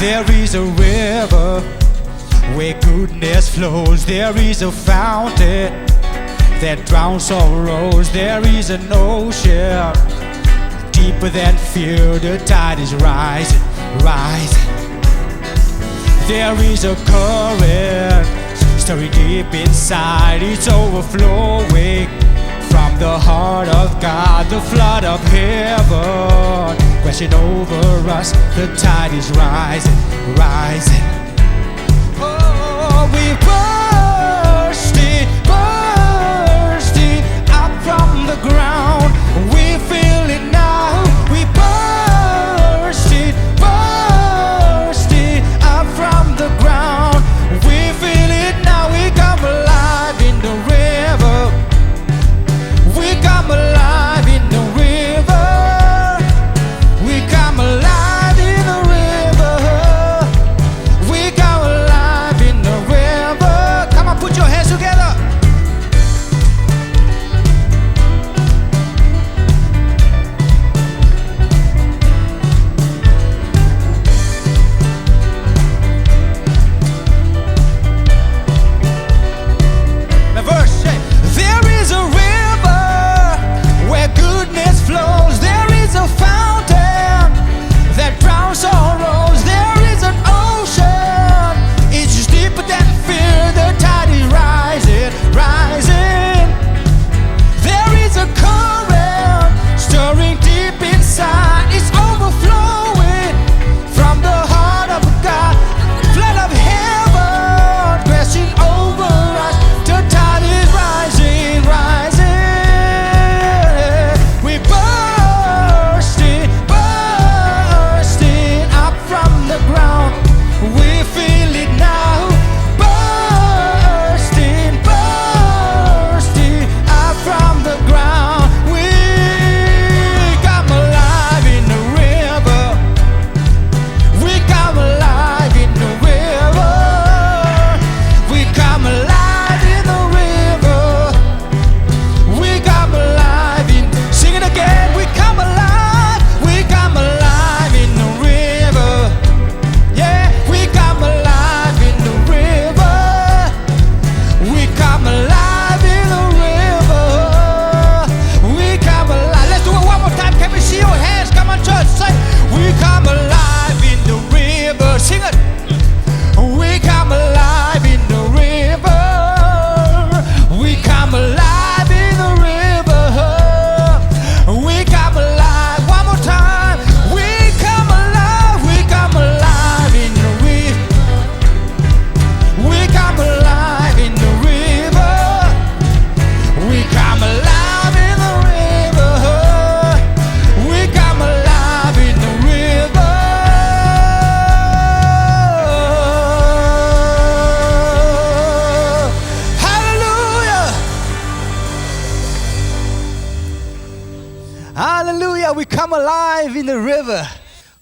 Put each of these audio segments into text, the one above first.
There is a river where goodness flows. There is a fountain that drowns sorrows. There is an ocean deeper than fear. The tide is rising, rising. There is a current stirring deep inside. It's overflowing from the heart of God. The flood of heaven crashing over us. The tide is rising, rising. Oh, we bursting, bursting up from the ground. We feel it now. We bursting, bursting up from the ground. We feel it now. We come alive in the river. We come alive in the river. We come alive in the river. We come alive in the river. Come on, put your hands together. The verse says, there is a river where goodness flows. There is a fountain that drowns sorrows. There is an ocean, it's just deeper than fear. The tide is rising, rising. There is a current stirring deep inside. It's overflowing from the heart of God. Flood of heaven crashing over us. The tide is rising, rising. We bursting, bursting up from the ground. We feel it now. Bursting, bursting up from the ground. We come alive in the river. We come alive in the river. We come alive in the river. We come alive in. Sing it again. We come alive. We come alive in the river. Yeah, we come alive in the river. We come alive in the river. We come alive. Let's do it one more time. Can we see your hands? Come on, church. Say, we come alive in the river. Sing it. We come alive in the river. We come alive in the river. We come alive. One more time. We come alive. We come alive in the river. We come alive in the river. We come alive in the river. We come alive in the river. Hallelujah. Hallelujah. We come alive in the river.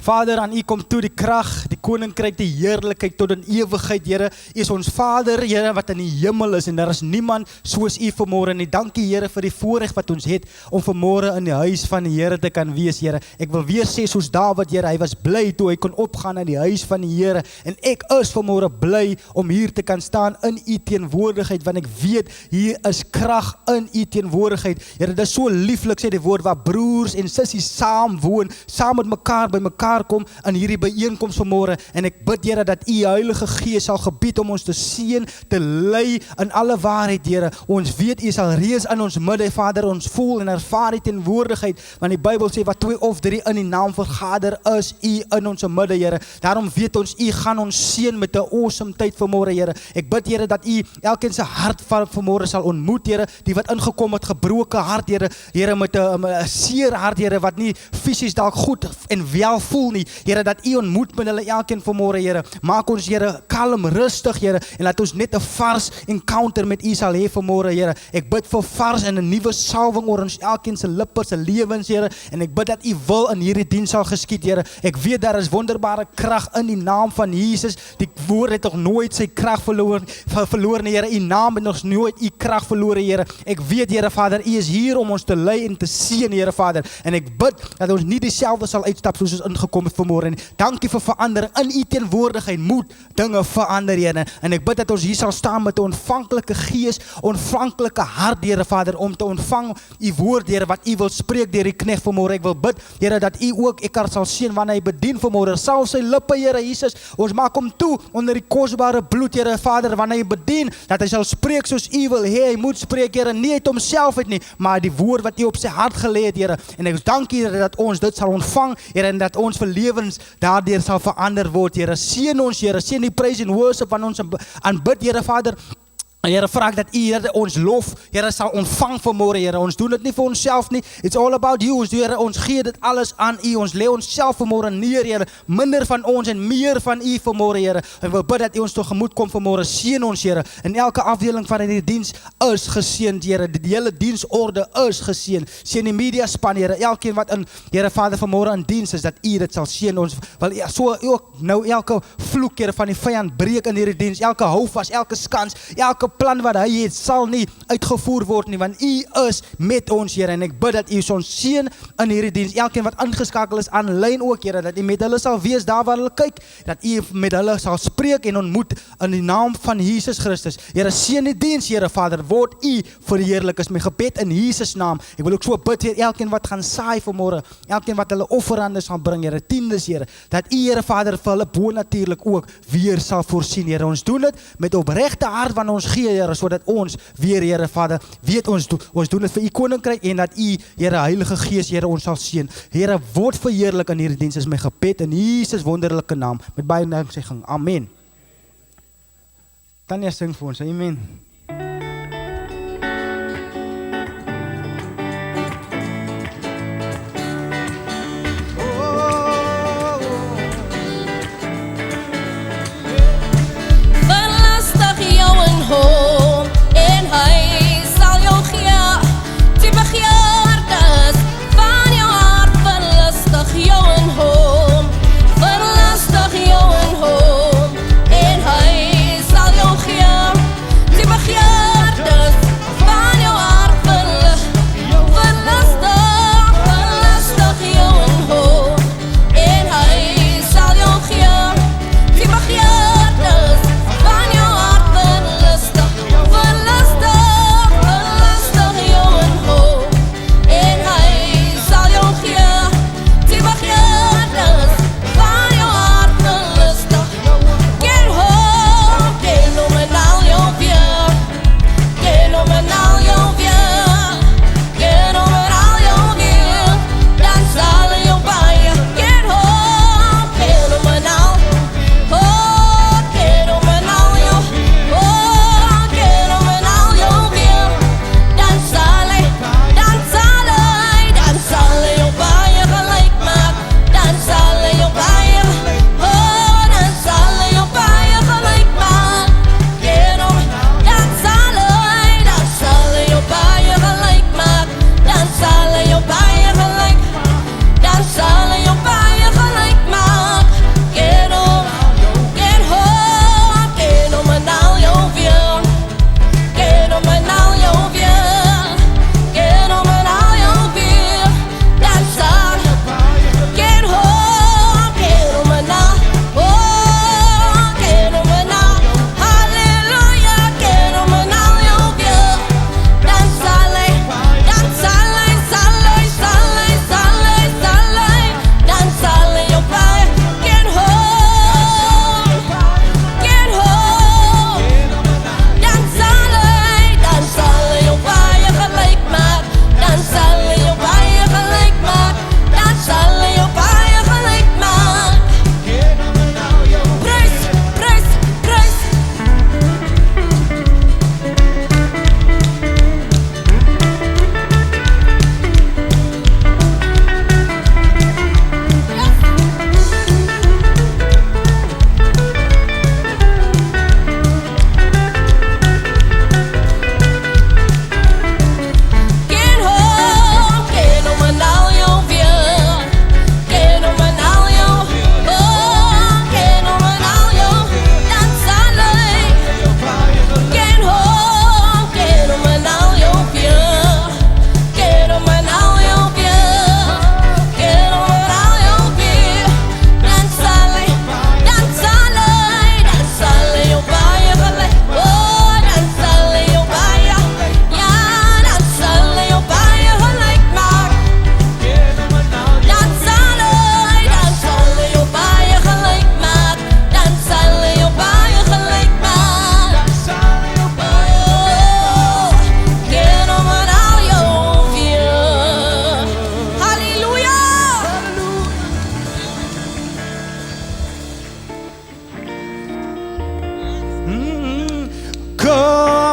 Vader, aan U kom toe die krag, die koninkryk, die heerlikheid tot in ewigheid, Here. U is ons Vader, Here, wat in die hemel is, en daar is niemand soos U vanmôre nie. Dankie, Here, vir die voorreg wat ons het om vanmôre in die huis van die Here te kan wees, Here. Ek wil weer sê soos Dawid, Here, hy was bly toe hy kon opgaan na die huis van die Here, en ek is vanmôre bly om hier te kan staan in U teenwoordigheid, want ek weet hier is krag in U teenwoordigheid. Here, dit is so lieflik, sê die woord, waar broers en sissies saam woon, saam met mekaar by mekaar kom in hierdie byeenkoms vanmôre, en ek bid, Here, dat U Heilige Gees sal gebied om ons te seën, te lei in alle waarheid, Here. Ons weet U sal reeds in ons midde, Vader, ons voel en ervaar die teenwoordigheid, want die Bybel sê, wat 2 of 3 in die naam vergader, is U in ons midde, Here. Daarom weet ons, U gaan ons seën met 'n awesome tyd vanmôre, Here. Ek bid, Here, dat U elkeen se hart vanmôre sal ontmoet, Here, die wat ingekom het, gebroke hart, Here, Here, met 'n seer hart, Here, wat nie fisies dalk goed en wel voel nie, Here, dat U ontmoet met hulle elkeen vanmôre, Here. Maak ons, Here, kalm, rustig, Here, en laat ons net 'n vars encounter met U sal hê vanmôre, Here. Ek bid vir vars en 'n nuwe salwing oor ons elkeen se lippe, se lewens, Here, en ek bid dat U wil in hierdie diens sal geskied, Here. Ek weet daar is wonderbare krag in die naam van Jesus. Die woord het nog nooit sy krag verloor nie, Here. U naam het nog nooit U krag verloor, Here. Ek weet, Here Vader, U is hier om ons te lei en te seën, Here Vader. En ek bid dat ons nie dieselfde sal uitstap soos ons ingekom het vanmôre nie. Dankie vir verandering verandering in u teenwoordigheid moet dinge verander, Here. En ek bid dat ons hier sal staan met 'n ontvanklike gees, ontvanklike hart, Here Vader, om te ontvang u woord, Here, wat u wil spreek deur die knegt vanmôre. Ek wil bid, Here, dat u ook Eckhart sal seën wanneer hy bedien vanmôre. Sal sy lippe, Here Jesus, ons maak hom toe onder die kosbare bloed, Here Vader, wanneer hy bedien, dat hy sal spreek soos u wil hê hy moet spreek, Here, nie uit homself uit nie, maar die woord wat u op sy hart gelê het, Here. En ek dank u, Here, dat ons dit sal ontvang, Here, en dat ons lewens daardeur sal verander word, Here. Seën ons, Here, seën die praise en worship van ons aanbid, Here Vader. En Here, vra ek dat u, Here, ons lof, Here, sal ontvang vanmôre, Here. Ons doen dit nie vir onsself nie. It's all about you, Here. Ons gee dit alles aan u. Ons lê onsself vanmôre neer, Here. Minder van ons en meer van u vanmôre, Here. En wil bid dat u ons tegemoet kom vanmôre. Seën ons, Here. In elke afdeling van hierdie diens is geseënd, Here. Die hele diensorde is geseën. Seën die media span, Here. Elkeen wat in, Here Vader, vanmôre in diens is, dat u dit sal seën. Ons wil so ook nou elke vloek, Here, van die vyand breek in hierdie diens. Elke houvas, elke skans, elke plan wat hy het, sal nie uitgevoer word nie, want u is met ons, Here, en ek bid dat u ons seën in hierdie diens, elkeen wat ingeskakel is aanlyn ook, Here, dat u met hulle sal wees daar waar hulle kyk, dat u met hulle sal spreek en ontmoet in die naam van Jesus Christus. Here, seën die diens, Here Vader, word u verheerlik, is my gebed in Jesus naam. Ek wil ook so bid, Here, elkeen wat gaan saai vanmôre, elkeen wat hulle offerande sal bring, Here, tiendes, Here, dat u, Here Vader, vir hulle bonatuurlik ook weer sal voorsien, Here. Ons doen dit met opregte hart van ons gee, Here, sodat ons weer, Here Vader, weet ons doen dit vir u koninkryk en dat u, Here Heilige Gees, Here, ons sal seën. Here, word verheerlik in hierdie diens, is my gebed in Jesus wonderlike naam, met baie danksegging. Amen. Tanya sing vir ons, amen. Te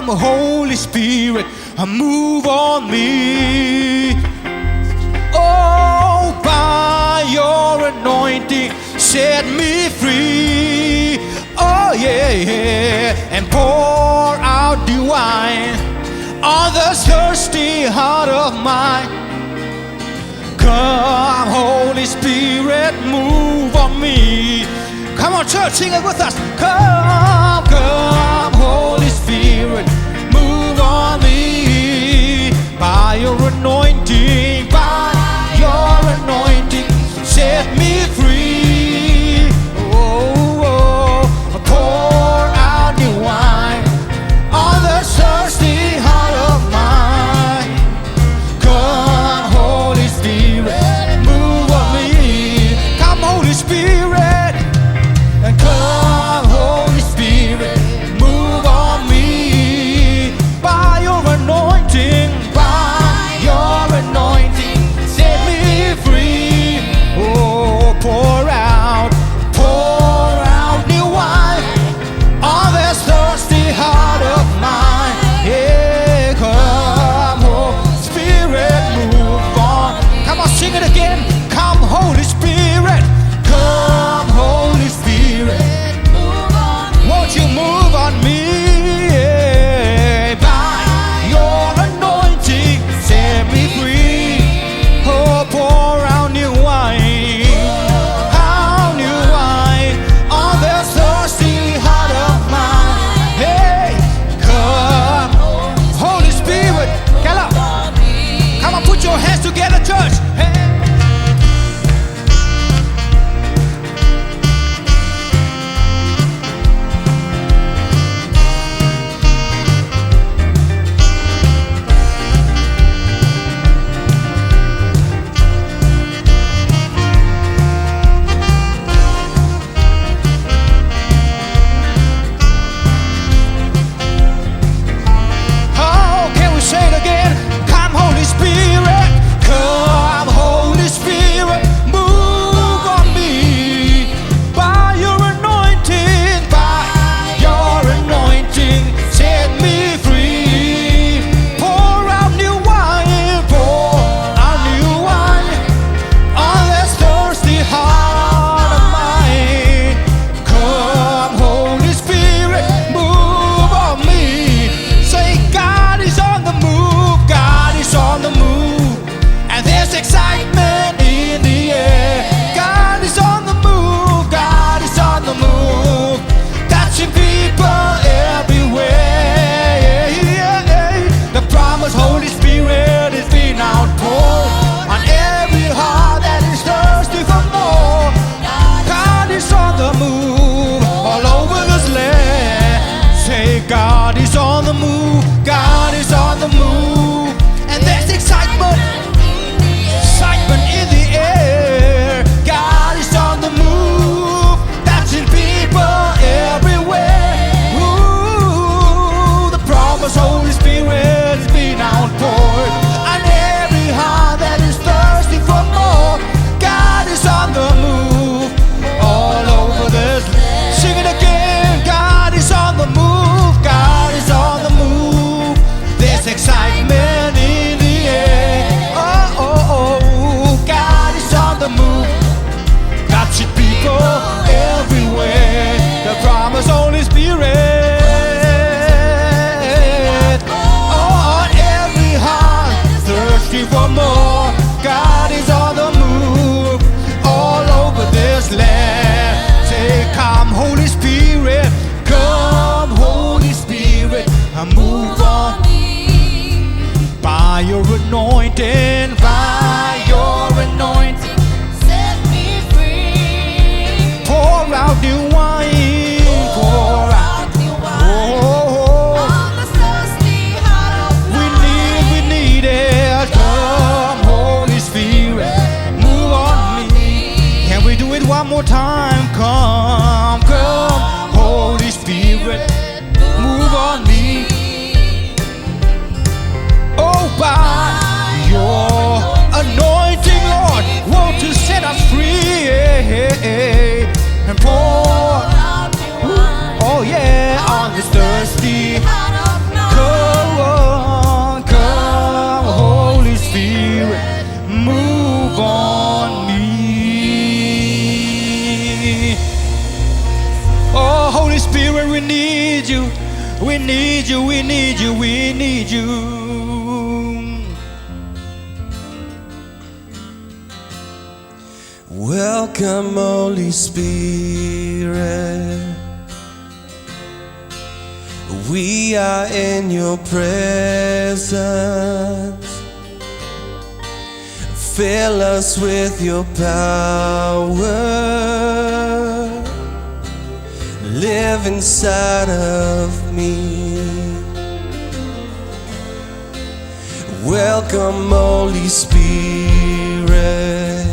Come, Holy Spirit, move on me. Oh, by your anointing, set me free. Oh, yeah, yeah. And pour out the wine on the thirsty heart of mine. Come, Holy Spirit, move on me. Come on, church, sing it with us. Come, come, Holy Spirit, move on me. By your anointing, by your anointing, set me free. Oh, oh, pour out your wine on the thirsty heart of mine. Come, Holy Spirit, move on me. Come, Holy Spirit, and come, Holy Spirit, move on me. By your anointing, by your anointing, set me free. Oh, pour out new wine on this thirsty heart of mine. Yeah, come, Holy Spirit, move on. Come on, sing it again. Come, Holy Spirit, come, Holy Spirit, won't you move on me? Yeah, by your anointing, set me free. Oh, pour out new wine, on this thirsty heart of mine. Hey, come, Holy Spirit, get up. Come on, put your hands together, church. Hey. Oh, can we say it again? Come, Holy Spirit, come, Holy Spirit, move on me. By your anointing, set me free. Pour out new wine, on this thirsty heart of mine. Come, Holy Spirit, move on me. Say, God is on the move, God is on the move, and there's excitement in the air. God is on the move, God is on the move, touching people everywhere. The promised Holy Spirit is being outpoured on every heart that is thirsty for more. God is on the move all over this land. Say, God is on the move, God is on the move, and there's excitement in the air. God is on the move, touching people everywhere. Ooh, the promised Holy Spirit is being outpoured on every heart that is thirsty for more. God is on the move all over this. Sing it again. God is on the move, God is on the move. There's excitement in the air. Oh, oh, oh, God is on the move, touching people everywhere. The promised Holy Spirit, oh, on every heart thirsty for more. God is on the move all over this land. Say, come, Holy Spirit, come, Holy Spirit, move on. By your anointing, by your anointing, Set me free. pour out new wine, pour out. Oh, On the thirsty heart of we mine. need it. Come, Holy Spirit, move on me. Can we do it one more time? Come, come, Holy Spirit, move on me. Oh, by your anointing, Lord, won't you set us free? And pour, oh yeah, on this thirsty. Come, Oh, Holy Spirit, we need you. We need you, we need you, we need you. Welcome, Holy Spirit. We are in your presence. Fill us with your power. Live inside of me. Welcome, Holy Spirit.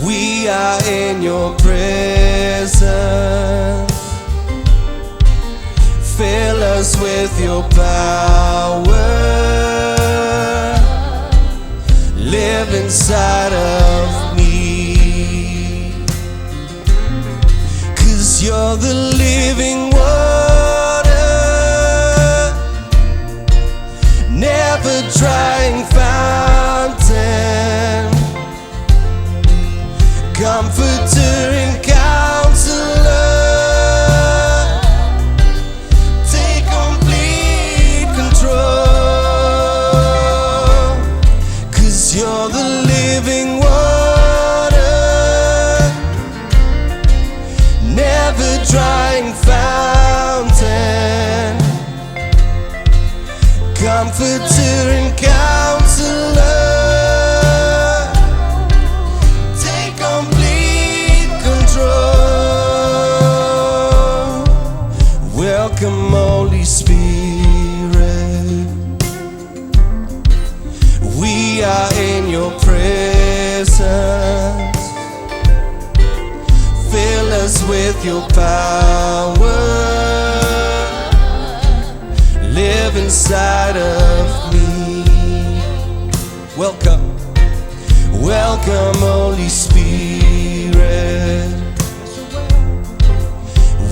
We are in your presence. Fill us with your power. Live inside of me. 'Cause you're the living water, never drying fountain, comforter and counselor. Take complete control. 'Cause you're the living water, never drying fountain, comforter and counselor. Take complete control. Welcome, Holy Spirit. We are in your presence. Fill us with your power. Live inside of me. Welcome, welcome, Holy Spirit.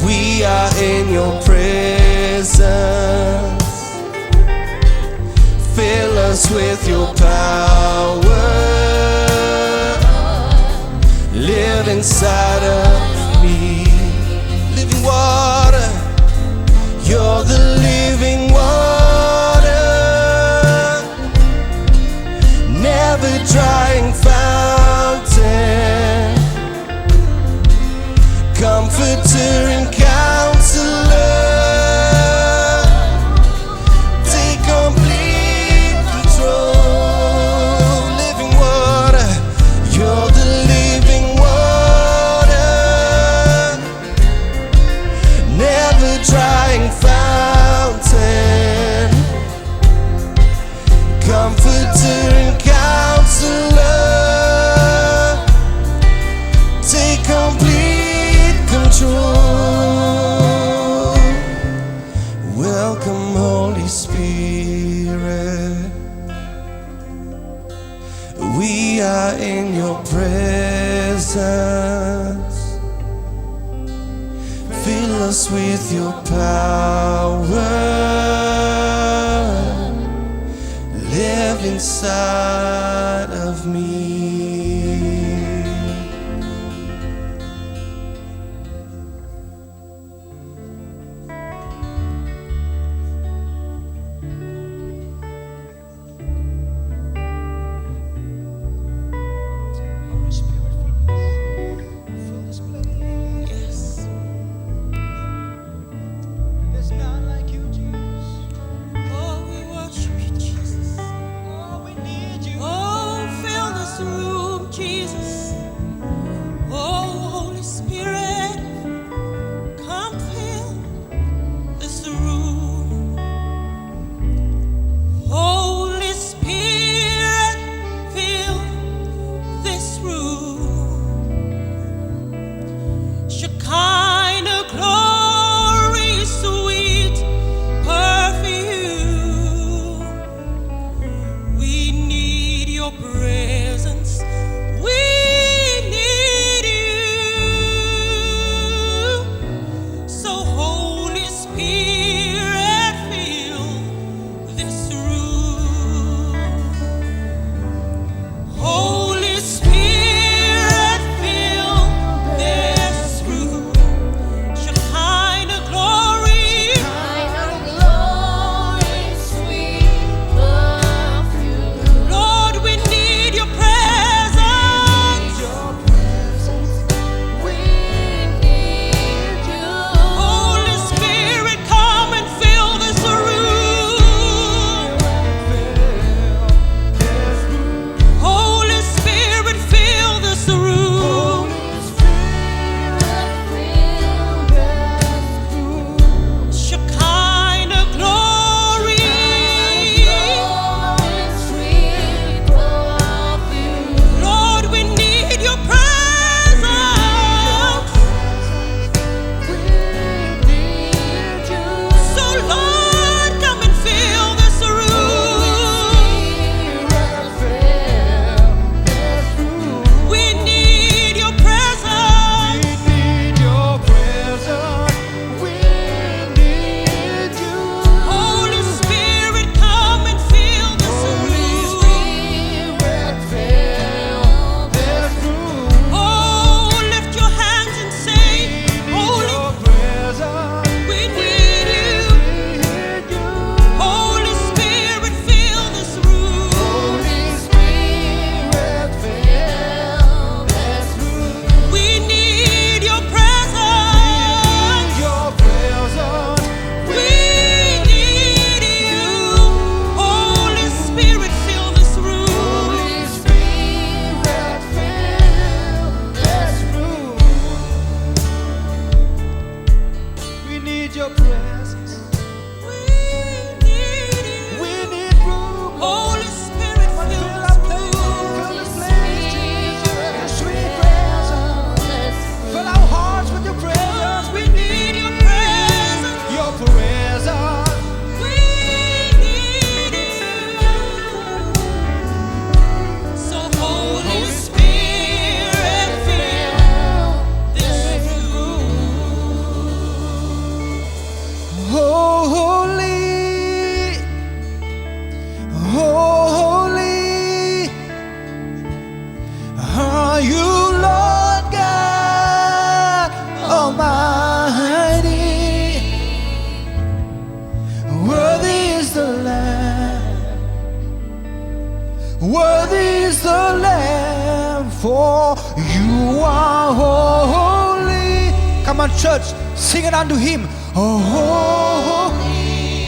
We are in your presence. Fill us with your power. Live inside of me. Living water, you're the living water, never drying fountain, comforter and counselor. Take complete control. Living water, you're the living water, never drying fountain, comforter and counselor. Take complete control. Welcome, Holy Spirit. We are in your presence. Fill us with your power. Live inside of me. Holy Spirit, fill this place. Yes. There's none like you, Jesus. Oh, we worship you, Jesus. Oh, we need you. Oh, fill this Come on, church, sing it unto Him. Oh,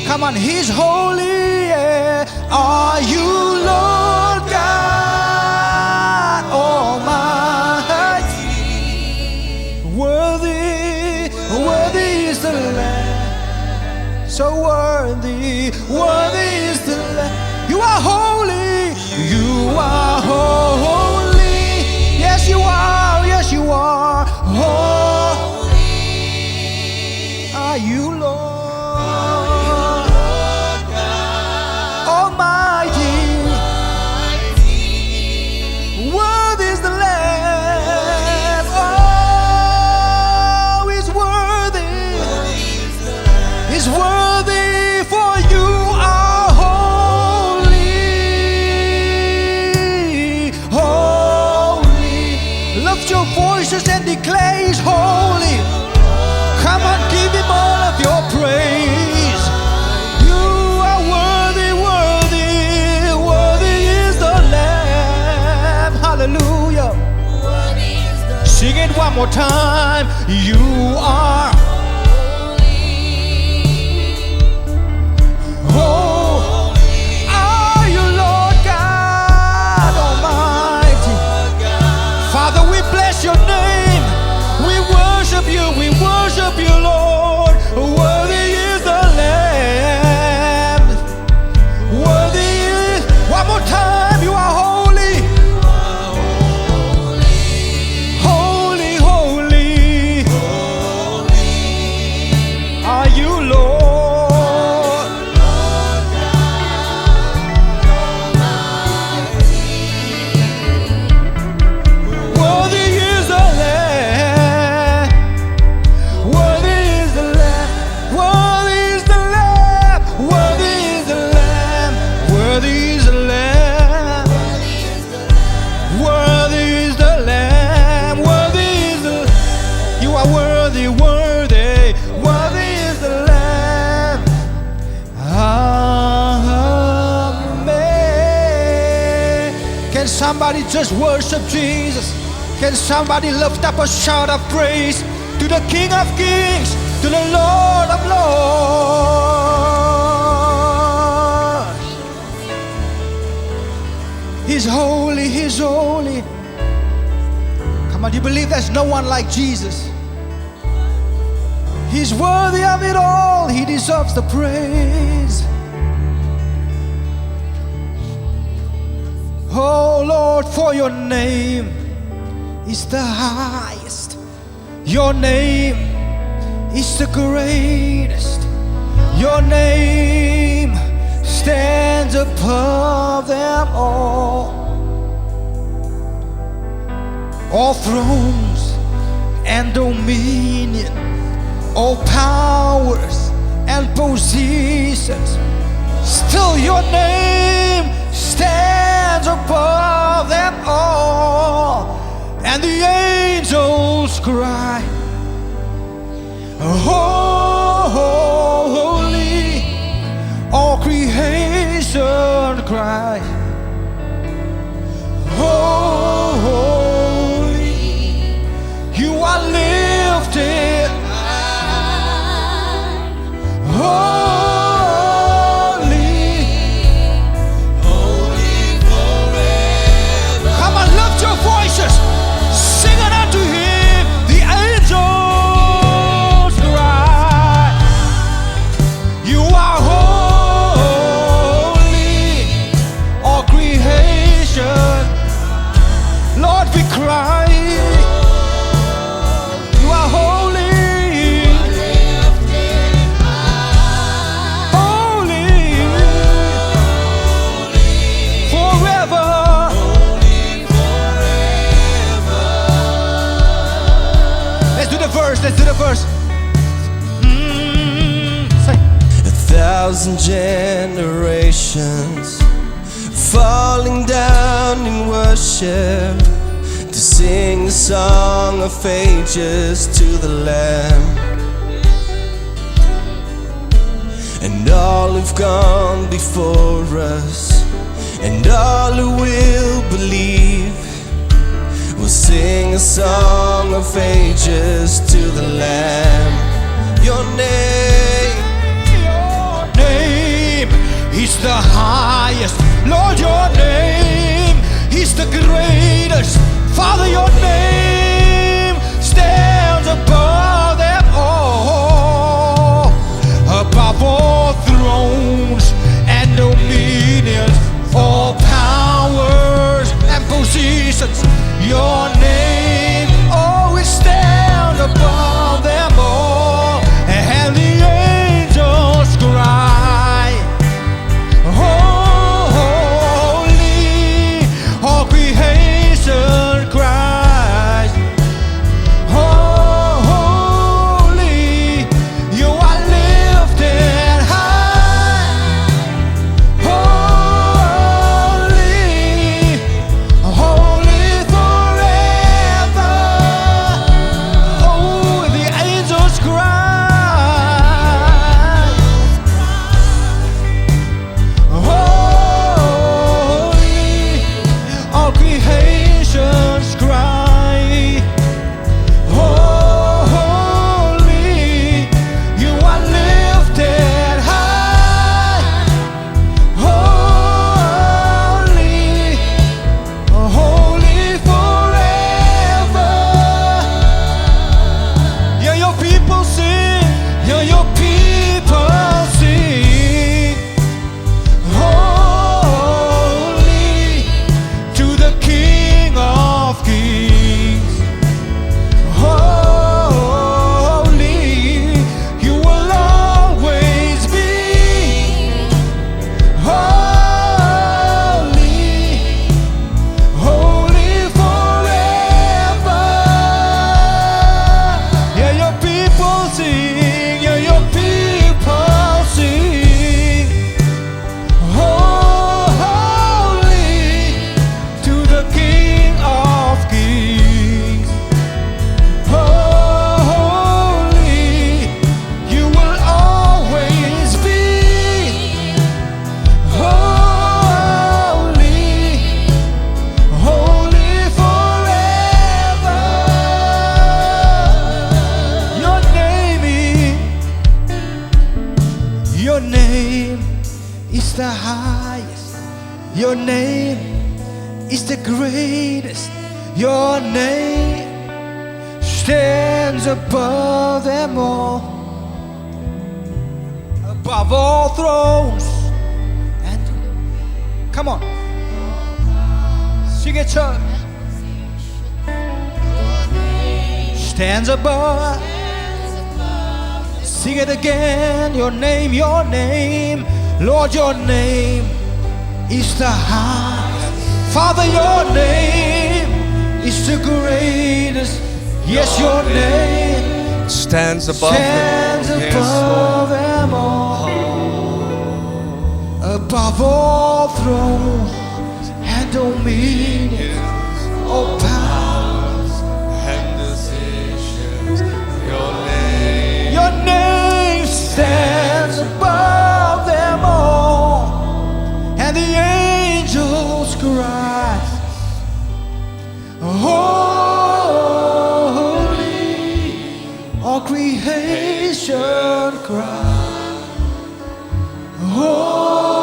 come on, He's holy. Yeah. Are you Lord God Almighty? Worthy, worthy is the Lamb. So worthy, worthy is the Lamb. You are holy, you are holy. Yes, you are, yes, you are. Holy are you, Lord Almighty. Worthy is the Lamb. Oh, He's worthy. He's worthy, for you are holy. Holy. Lift your voices and declare He's holy. Come on, give Him all of your praise. You are worthy, worthy, worthy is the Lamb. Hallelujah. Sing it one more time. You are holy. Are you Lord God Almighty? Father, we bless your name. We worship you, Lord. Worthy is the Lamb. Worthy is, one more time, you are holy. Holy, holy. Are you Lord? Worthy is the Lamb. Worthy is the Lamb. Worthy is the Lamb. Worthy is the Lamb. Worthy is the Lamb. Worthy is the Lamb. Worthy is the. You are worthy, worthy. Worthy is the Lamb. Amen. Can somebody just worship Jesus? Can somebody lift up a shout of praise to the King of Kings, to the Lord of Lords? He's holy, He's holy. Come on, do you believe there's no one like Jesus? He's worthy of it all. He deserves the praise. Oh Lord, for your name is the highest. Your name is the greatest. Your name stands above them all. All thrones and dominion, all powers and positions, still your name stands above them all. And the angels cry, holy. All creation cries, holy. You are lifted holy. Come on, lift your voices. Sing it unto Him. The angels cry, you are holy. All creation, Lord, we cry, you are holy. Holy, forever. Let's do the verse, let's do the verse. Say. 1,000 generations falling down in worship to sing the song of ages to the Lamb. And all who've gone before us, and all who will believe, We'll sing a song of ages to the Lamb. Your name is the highest. Lord, your name is the greatest. Father, your name stands above them all, above all thrones and dominions, all powers and positions. Your name always stands above them all, and the angels cry, holy, all creation cries, holy, you are lifted high, holy, holy forever. Oh, the angels cry, holy, all creations cry, holy, you are lifted high, holy, holy forever. Yeah, your people sing, yeah, your people sing, holy to the King of Kings, holy, you will always be, holy, holy forever. Yeah, your people sing, yeah, your people sing, holy to the King of Kings, holy, you will always be, holy, holy forever. Your name is the highest. Your name is the greatest. Your name stands above them all, above all thrones. And come on, sing it, church. Stands above. Sing it again. Your name, Lord, your name is the highest. Father, your name is the greatest. Yes, your name stands above stands them. Yes, above them all, above all thrones and dominions, all powers and decisions. Your name stands above them all, and the angels cry, holy, all creation cry, holy,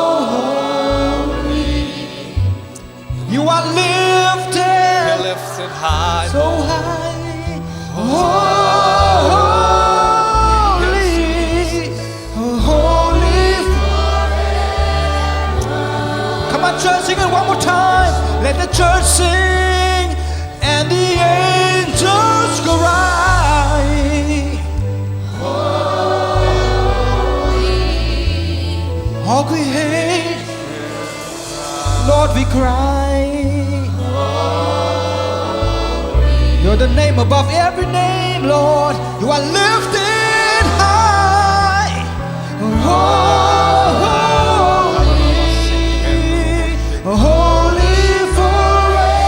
you are lifted, Lifted high. so high, holy, holy forever. Come on, church, sing it one more time. Let the church sing, and the angels cry, all creation, Lord, we cry. You're the name above every name, Lord. You are lifted high. Holy, holy forever.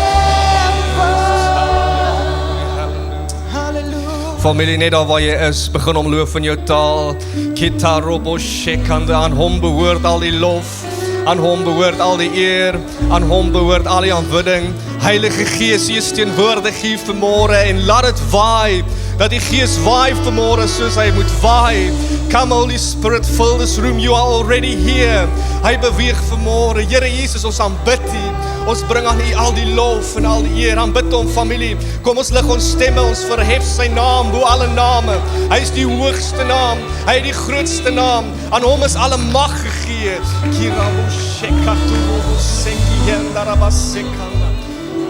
Hallelujah. Familie, net daar waar jy is, begin om loof in jou taal. Kitarobo shekande, aan hom behoort al die lof. Aan hom behoort al die eer, aan hom behoort al die aanbidding. Heilige Gees, U is teenwoordig hier vanmôre en laat dit waai. Dat die Gees waai vanmôre soos hy moet waai. Come Holy Spirit, fill this room. You are already here. Hy beweeg vanmôre. Here Jesus, ons aanbid U. Ons bring aan U al die lof en al die eer. Aanbid hom, familie. Kom ons lig ons stemme, ons verhef sy naam bo alle name. Hy is die hoogste naam. Hy het die grootste naam. Aan hom is alle mag gegee.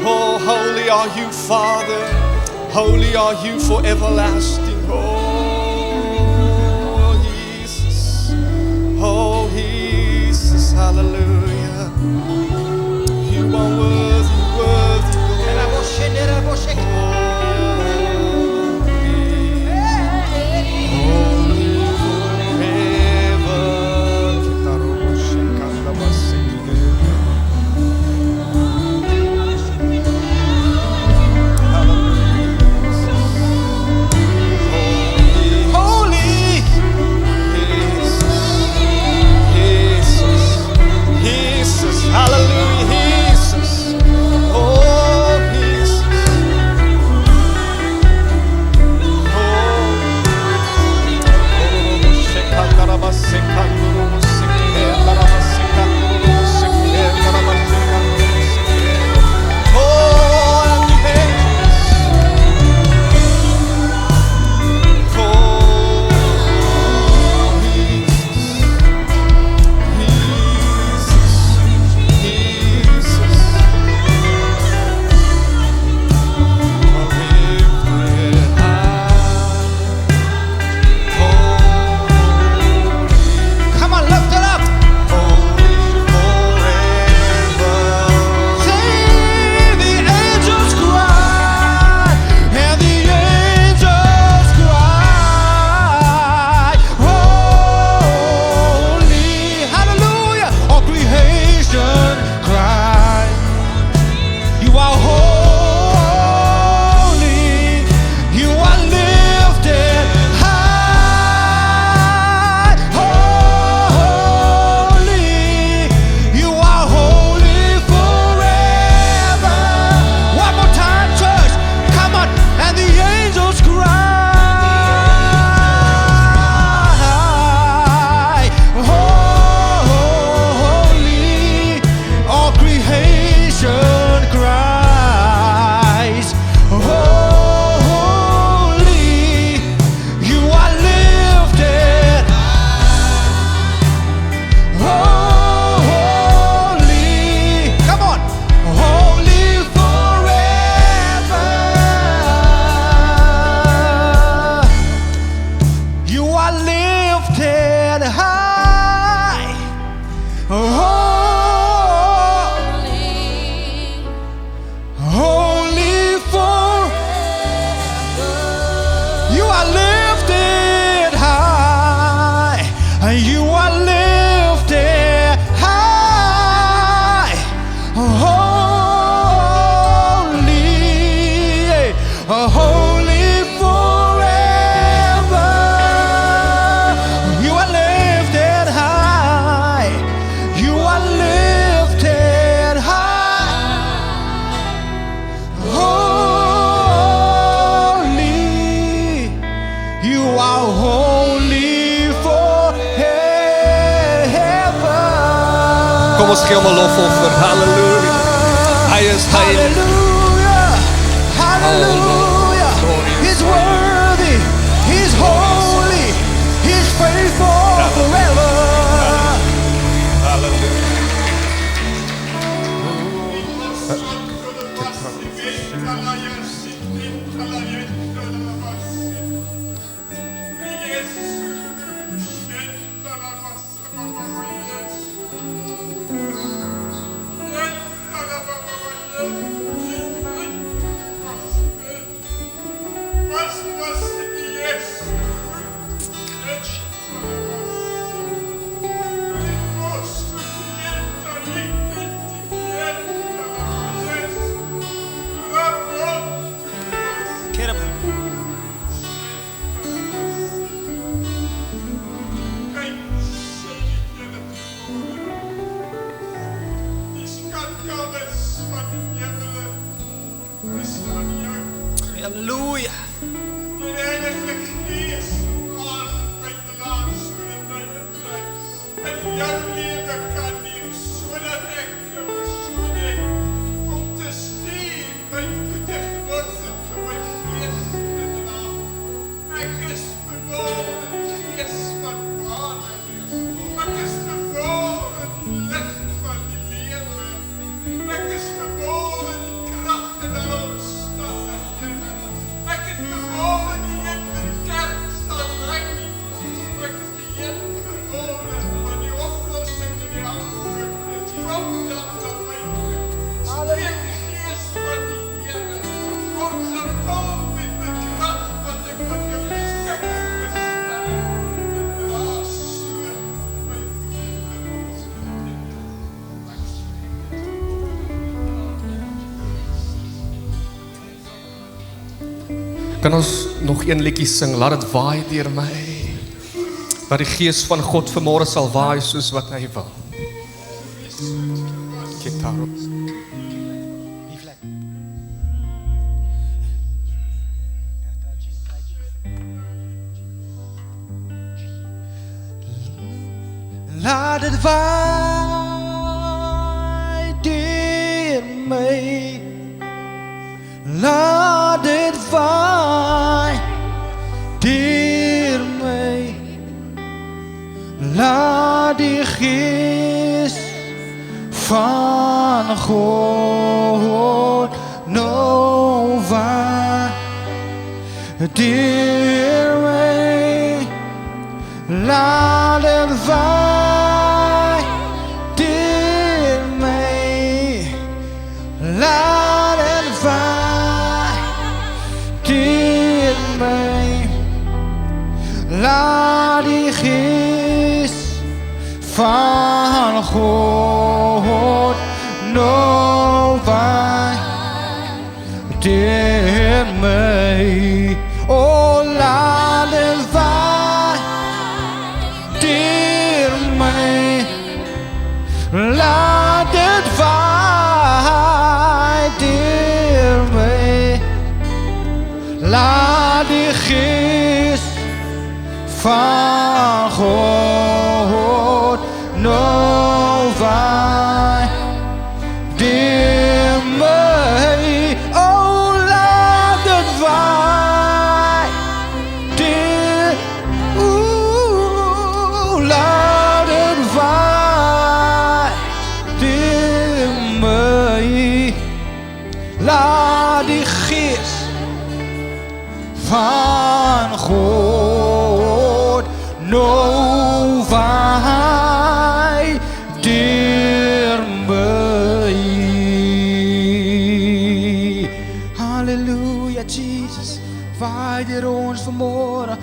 Oh, holy are you, Father. Holy are you for everlasting. Oh, Jesus. Oh, Jesus. Hallelujah. You are worthy, worthy. Kom ons gee hom 'n lofoffer. Halleluja. Hy is heilig. Hallelujah. Hallelujah. He's worthy. He's holy. He's faithful forever. Halleluja. Kan ons nog een liedjie sing? Laat dit waai deur my. Dat die gees van God vanmôre sal waai soos wat hy wil. Gitaar. Laat het waai deur my. Laat het waai deur my. Laat die gees van God nou waai deur my. Laat het waai deur my. Laat het waai deur my. Laat die gees van God nou waai deur my. Oh, laat het waai deur my. Laat het waai deur my. Laat die gees van God nou waai deur my. Oh, laat het waai deur. Laat het waai deur my. Laat die gees van God nou waai deur my. Halleluja, Jesus, waai deur ons vanmôre.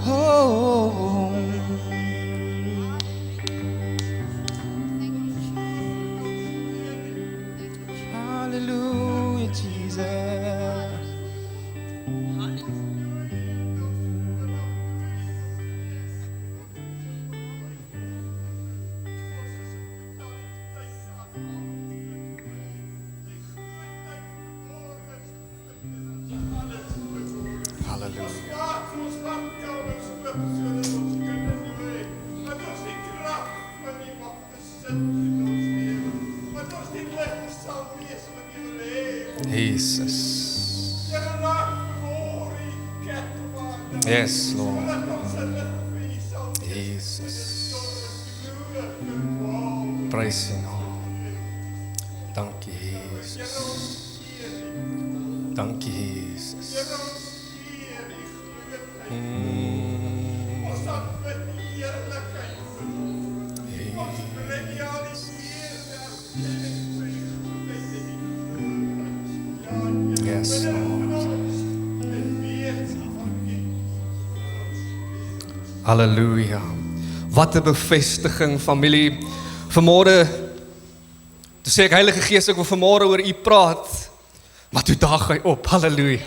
Oh. Halleluja, Jesus. Jesus. Yes, Lord. Jesus. Praise you, Lord. Dankie, Jesus. Dankie, Jesus. Yes, Lord. Halleluja. Wat 'n bevestiging, familie. Vanmôre, toe sê ek Heilige Gees, ek wil vanmôre oor u praat. Maar toe daag hy op. Halleluja.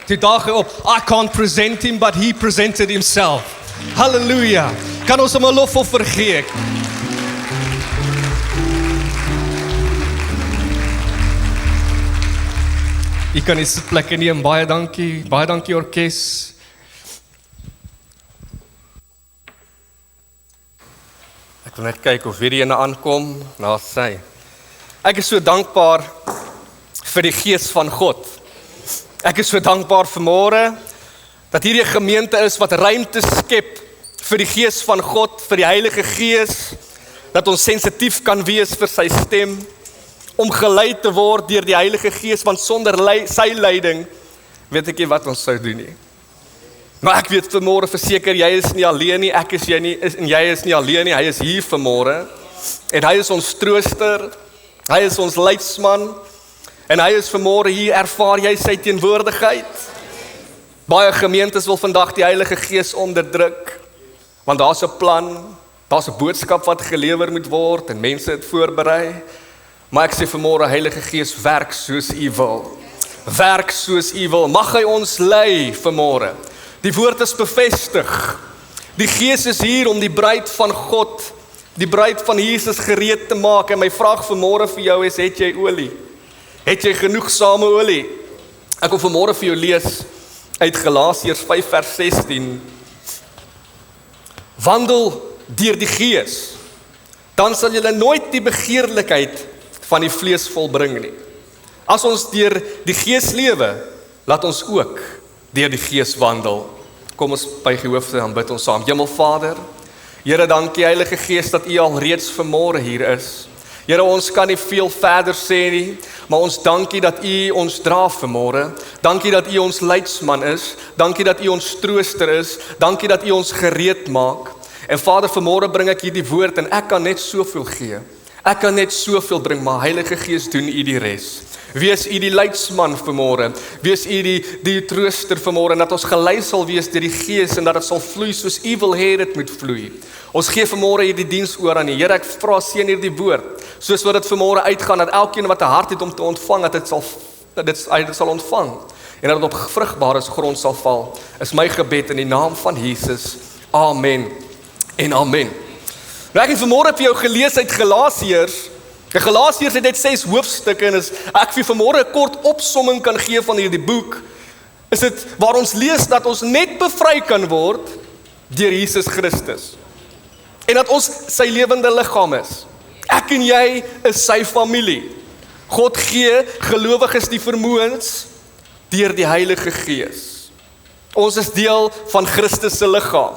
Toe daag hy op. I can't present him, but he presented himself. Halleluja. Kan ons hom 'n lofoffer gee? U kan die sitplekke neem. Baie dankie. Baie dankie orkes. Ek wil net kyk of weer die ene aankom. Nou sê. Ek is so dankbaar vir die gees van God. Ek is so dankbaar vanmôre dat hierdie gemeente is wat ruimte skep vir die gees van God, vir die Heilige Gees, dat ons sensitief kan wees vir sy stem, om gelei te word deur die Heilige Gees, want sonder sy leiding weet ek nie wat ons sou doen nie. Maar ek weet vanmôre verseker, jy is nie alleen nie, ek is jy nie, en jy is nie alleen nie, hy is hier vanmôre, en hy is ons trooster, hy is ons leidsman, en hy is vanmôre hier, ervaar jy sy teenwoordigheid. Baie gemeentes wil vandag die Heilige Gees onderdruk, want daar's 'n plan, daar's 'n boodskap wat gelewer moet word, en mense het voorberei, maar ek sê vanmôre, Heilige Gees, werk soos u wil. werk soos U wil. Mag hy ons lei vanmôre. Die woord is bevestig. Die Gees is hier om die bruid van God, die bruid van Jesus gereed te maak. En my vraag vanmôre vir jou is, het jy olie? Het jy genoegsame olie? Ek wil vanmôre vir jou lees uit Galasiërs 5 vers 16. Wandel deur die Gees, dan sal julle nooit die begeerlikheid van die vlees volbring nie. As ons deur die Gees lewe, laat ons ook deur die Gees wandel. Kom ons buig die hoofde en bid ons saam. Hemelvader, Here, dankie Heilige Gees dat U al reeds vanmôre hier is. Here, ons kan nie veel verder sê nie, maar ons dankie dat U ons dra vanmôre. Dankie dat U ons leidsman is. Dankie dat U ons trooster is. Dankie dat U ons gereed maak. En Vader, vanmôre bring ek hierdie woord en ek kan net soveel gee. Ek kan net soveel bring, maar Heilige Gees doen U die res. Wees U die leidsman vanmôre. Wees U die trooster vanmôre en dat ons gelei sal wees deur die Gees en dat dit sal vloei soos U wil hê dit moet vloei. Ons gee vanmôre hierdie diens oor aan U. Here, ek vra seën hierdie woord, soos wat dit vanmôre uitgaan, dat elkeen wat 'n hart het om te ontvang, dat dit sal ontvang en dat dit op vrugbare grond sal val. Is my gebed in die naam van Jesus. Amen en amen. Nou ek het vanmôre vir jou gelees uit Galasiërs. Die Galasiërs het net 6 hoofstukke en as ek vir vanmôre 'n kort opsomming kan gee van hierdie boek, is dit waar ons lees dat ons net bevry kan word deur Jesus Christus. En dat ons sy lewende liggaam is. Ek en jy is sy familie. God gee gelowiges die vermoëns deur die Heilige Gees. Ons is deel van Christus se liggaam.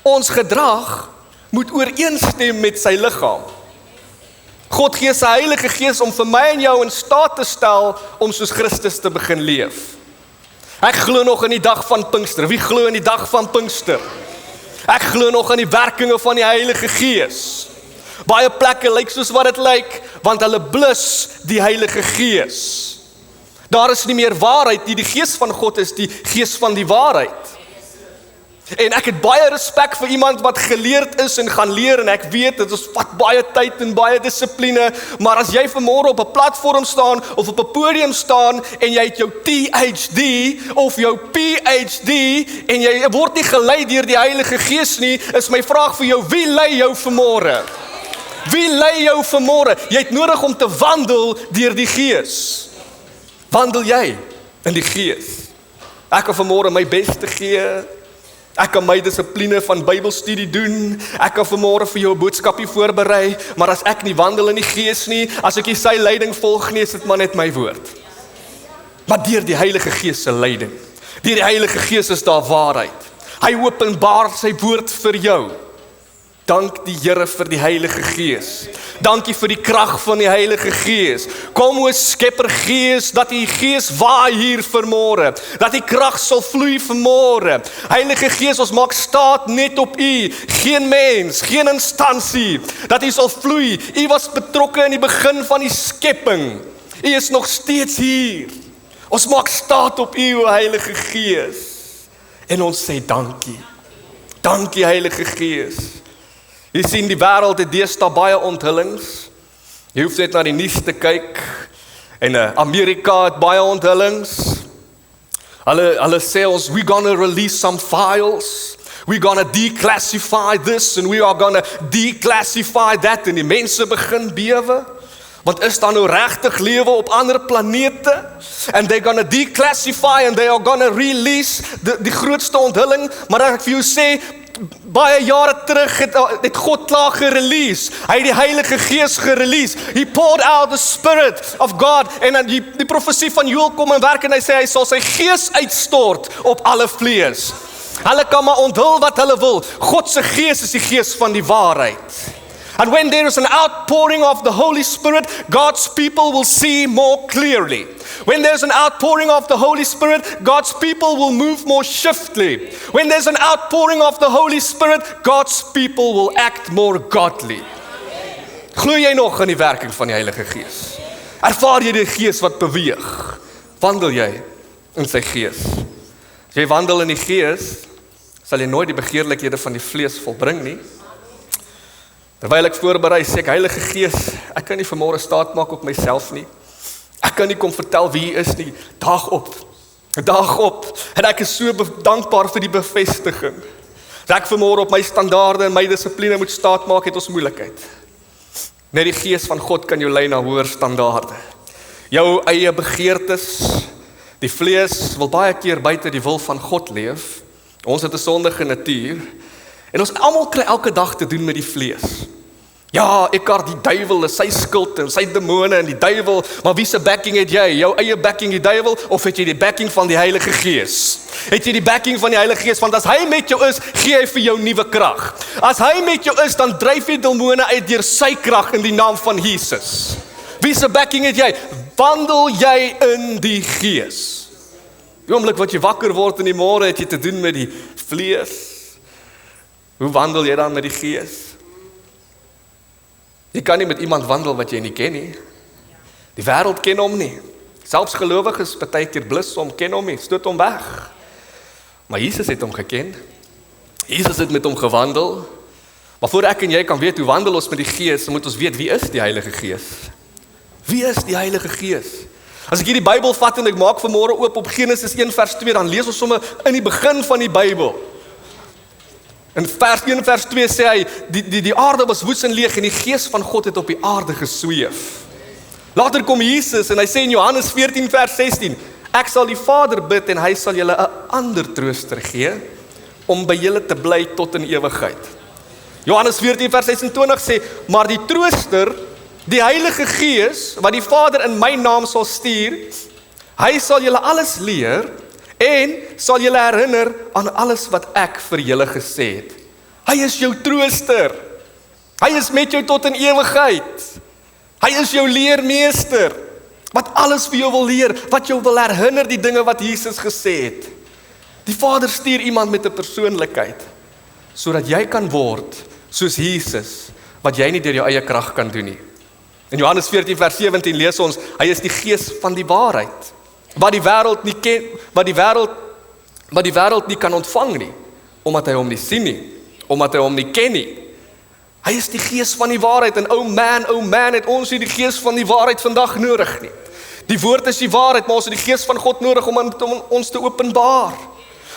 Ons gedrag moet ooreenstem met sy liggaam. God gee sy Heilige Gees om vir my en jou in staat te stel om soos Christus te begin leef. Ek glo nog in die dag van Pinkster. Wie glo in die dag van Pinkster? Ek glo nog in die werkinge van die Heilige Gees. Baie plekke lyk soos wat dit lyk, want hulle blus die Heilige Gees. Daar is nie meer waarheid nie, die Gees van God is die Gees van die waarheid. En ek het baie respek vir iemand wat geleerd is en gaan leer, en ek weet, dit vat baie tyd en baie dissipline, maar as jy vanmôre op 'n platform staan, of op 'n podium staan, en jy het jou THD, of jou PhD, en jy word nie gelei deur die Heilige Gees nie, is my vraag vir jou, wie lei jou vanmôre? Wie lei jou vanmôre? Jy het nodig om te wandel deur die Gees. Wandel jy in die Gees? Ek kan vanmôre my bes te gee. Ek kan my dissipline van Bybelstudie doen. Ek kan vanmôre vir jou 'n boodskapie voorberei, maar as ek nie wandel in die Gees nie, as ek nie sy leiding volg nie, is dit maar net my woord. Maar deur die Heilige Gees se leiding, deur die Heilige Gees is daar waarheid. Hy openbaar sy woord vir jou. Dank die Here vir die Heilige Gees. Dankie vir die krag van die Heilige Gees. Kom o Skepper Gees, dat die Gees waai hier vanmôre, dat die krag sal vloei vanmôre. Heilige Gees, ons maak staat net op U, geen mens, geen instansie, dat U sal vloei. U was betrokke in die begin van die skepping. U is nog steeds hier. Ons maak staat op U, o Heilige Gees. En ons sê dankie. Dankie Heilige Gees. Jy sien, die wêreld het deesdae baie onthullings. Jy hoef net na die nuus te kyk. En Amerika het baie onthullings. Hulle sê ons, we're gonna release some files. We're gonna declassify this and we are gonna declassify that. En die mense begin bewe. Want is daar nou regtig lewe op ander planete? And they're gonna declassify and they are gonna release die grootste onthulling. Maar ek vir jou sê, baie jare terug het God klaar gerelease. Hy het die Heilige Gees gerelease. He poured out the Spirit of God. En dan die profesie van Joel kom en werk en hy sê hy sal sy Gees uitstort op alle vlees. Hulle kan maar onthul wat hulle wil. God se Gees is die Gees van die waarheid. And when there is an outpouring of the Holy Spirit, God's people will see more clearly. When there's an outpouring of the Holy Spirit, God's people will move more swiftly. When there's an outpouring of the Holy Spirit, God's people will act more godly. Glo jy nog in die werking van die Heilige Gees? Ervaar jy die Gees wat beweeg? Wandel jy in sy Gees? As jy wandel in die Gees, sal jy nooit die begeerlikhede van die vlees volbring nie. Terwyl ek voorberei, sê ek, Heilige Gees, ek kan nie vanmôre staat maak op myself nie. Ek kan nie kom vertel wie hy is nie. Dag op. En ek is so dankbaar vir die bevestiging. As ek vanmôre op my standaarde en my dissipline moet staatmaak, het ons moeilikheid. Net die Gees van God kan jou lei na hoër standaarde. Jou eie begeertes, die vlees wil baie keer buite die wil van God leef. Ons het 'n sondige natuur. En ons almal kry elke dag te doen met die vlees. Ja, Eckhart, die duiwel is sy skuld en sy demone en die duiwel, maar wie se backing het jy? Jou eie backing die duiwel of het jy die backing van die Heilige Gees? Het jy die backing van die Heilige Gees? Want as hy met jou is, gee hy vir jou nuwe krag. As hy met jou is, dan dryf jy demone uit deur sy krag in die naam van Jesus. Wie se backing het jy? Wandel jy in die Gees? Die oomblik wat jy wakker word in die môre, het jy te doen met die vlees. Hoe wandel jy dan met die Gees? Jy kan nie met iemand wandel wat jy nie ken nie. Die wêreld ken hom nie. Selfs gelowiges partykeer blus hom, ken hom nie, stoot hom weg. Maar Jesus het hom geken. Jesus het met hom gewandel. Maar voor ek en jy kan weet hoe wandel ons met die Gees, moet ons weet wie is die Heilige Gees? Wie is die Heilige Gees? As ek hier die Bybel vat en ek maak vanmôre oop op Genesis 1 vers 2, dan lees ons sommer in die begin van die Bybel. In vers 1 vers 2 sê hy, die aarde was woes en leeg en die Gees van God het op die aarde gesweef. Later kom Jesus en hy sê in Johannes 14 vers 16, ek sal die Vader bid en hy sal julle 'n ander trooster gee, om by julle te bly tot in ewigheid. Johannes 14 vers 26 sê, maar die trooster, die Heilige Gees, wat die Vader in my naam sal stuur, hy sal julle alles leer, en sal julle herinner aan alles wat ek vir julle gesê het. Hy is jou trooster. Hy is met jou tot in ewigheid. Hy is jou leermeester, wat alles vir jou wil leer, wat jou wil herinner die dinge wat Jesus gesê het. Die Vader stuur iemand met 'n persoonlikheid, sodat jy kan word soos Jesus, wat jy nie deur jou eie krag kan doen nie. In Johannes 14 vers 17 lees ons, hy is die Gees van die waarheid, wat die wêreld nie ken, wat die wêreld nie kan ontvang nie, omdat hy hom nie sien nie, omdat hy hom nie ken nie. Hy is die Gees van die waarheid en oh man, het ons nie die Gees van die waarheid vandag nodig nie. Die woord is die waarheid, maar ons het die Gees van God nodig om ons te openbaar.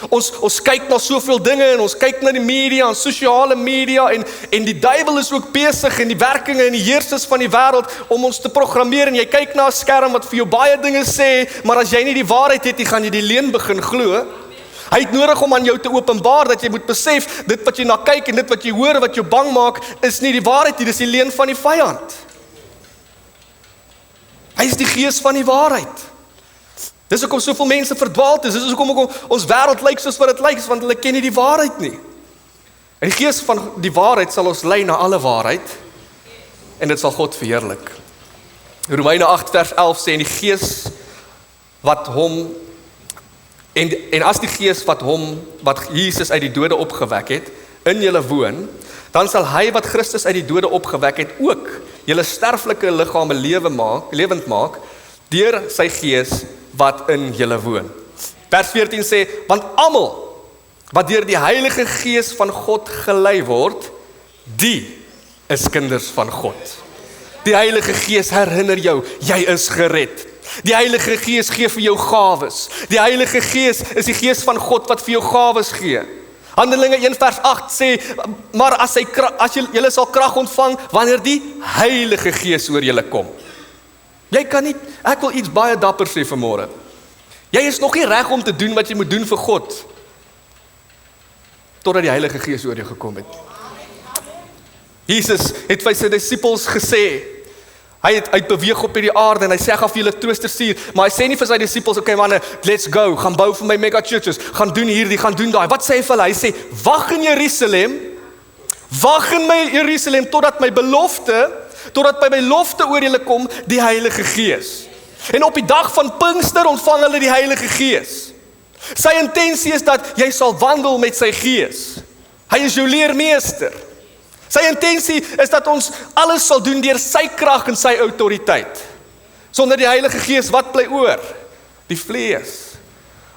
Ons kyk na soveel dinge en ons kyk na die media en sosiale media en die duiwel is ook besig en die werkinge en die heersers van die wêreld om ons te programmeer en jy kyk na 'n skerm wat vir jou baie dinge sê, maar as jy nie die waarheid het, gaan jy die leuen begin glo. Hy het nodig om aan jou te openbaar dat jy moet besef, dit wat jy na kyk en dit wat jy hoor, wat jou bang maak, is nie die waarheid nie, dis die leuen van die vyand. Hy is die Gees van die waarheid. Dis hoekom soveel mense verdwaald is, dis hoekom ons wêreld lyk soos wat dit lyk, want hulle ken nie die waarheid nie. En die Gees van die waarheid sal ons lei na alle waarheid, en dit sal God verheerlik. Romeine 8 vers 11 sê, en die Gees wat hom, en as die Gees wat Jesus uit die dode opgewek het, in julle woon, dan sal hy wat Christus uit die dode opgewek het, ook julle sterflike liggame lewend maak, deur sy Gees wat in julle woon. Vers 14 sê, want almal wat deur die Heilige Gees van God gelei word, die is kinders van God. Die Heilige Gees herinner jou, jy is gered. Die Heilige Gees gee vir jou gawes. Die Heilige Gees is die Gees van God wat vir jou gawes gee. Handelinge 1 vers 8 sê, maar as julle sal krag ontvang, wanneer die Heilige Gees oor julle kom. Jy kan nie, ek wil iets baie dapper sê vanmôre. Jy is nog nie reg om te doen wat jy moet doen vir God, totdat die Heilige Gees oor jou gekom het. Jesus het vir sy disippels gesê, hy het beweeg op hierdie aarde en hy sê, ek gaan vir julle trooster stuur, maar hy sê nie vir sy disippels, okay manne, let's go, gaan bou vir my mega churches, gaan doen hierdie, gaan doen daai. Wat sê hy vir hulle? Hy sê, wag in Jerusalem, totdat by my belofte oor julle kom, die Heilige Gees. En op die dag van Pinkster ontvang hulle die Heilige Gees. Sy intensie is dat jy sal wandel met sy Gees. Hy is jou leermeester. Sy intensie is dat ons alles sal doen deur sy krag en sy autoriteit. Sonder die Heilige Gees, wat bly oor? Die vlees.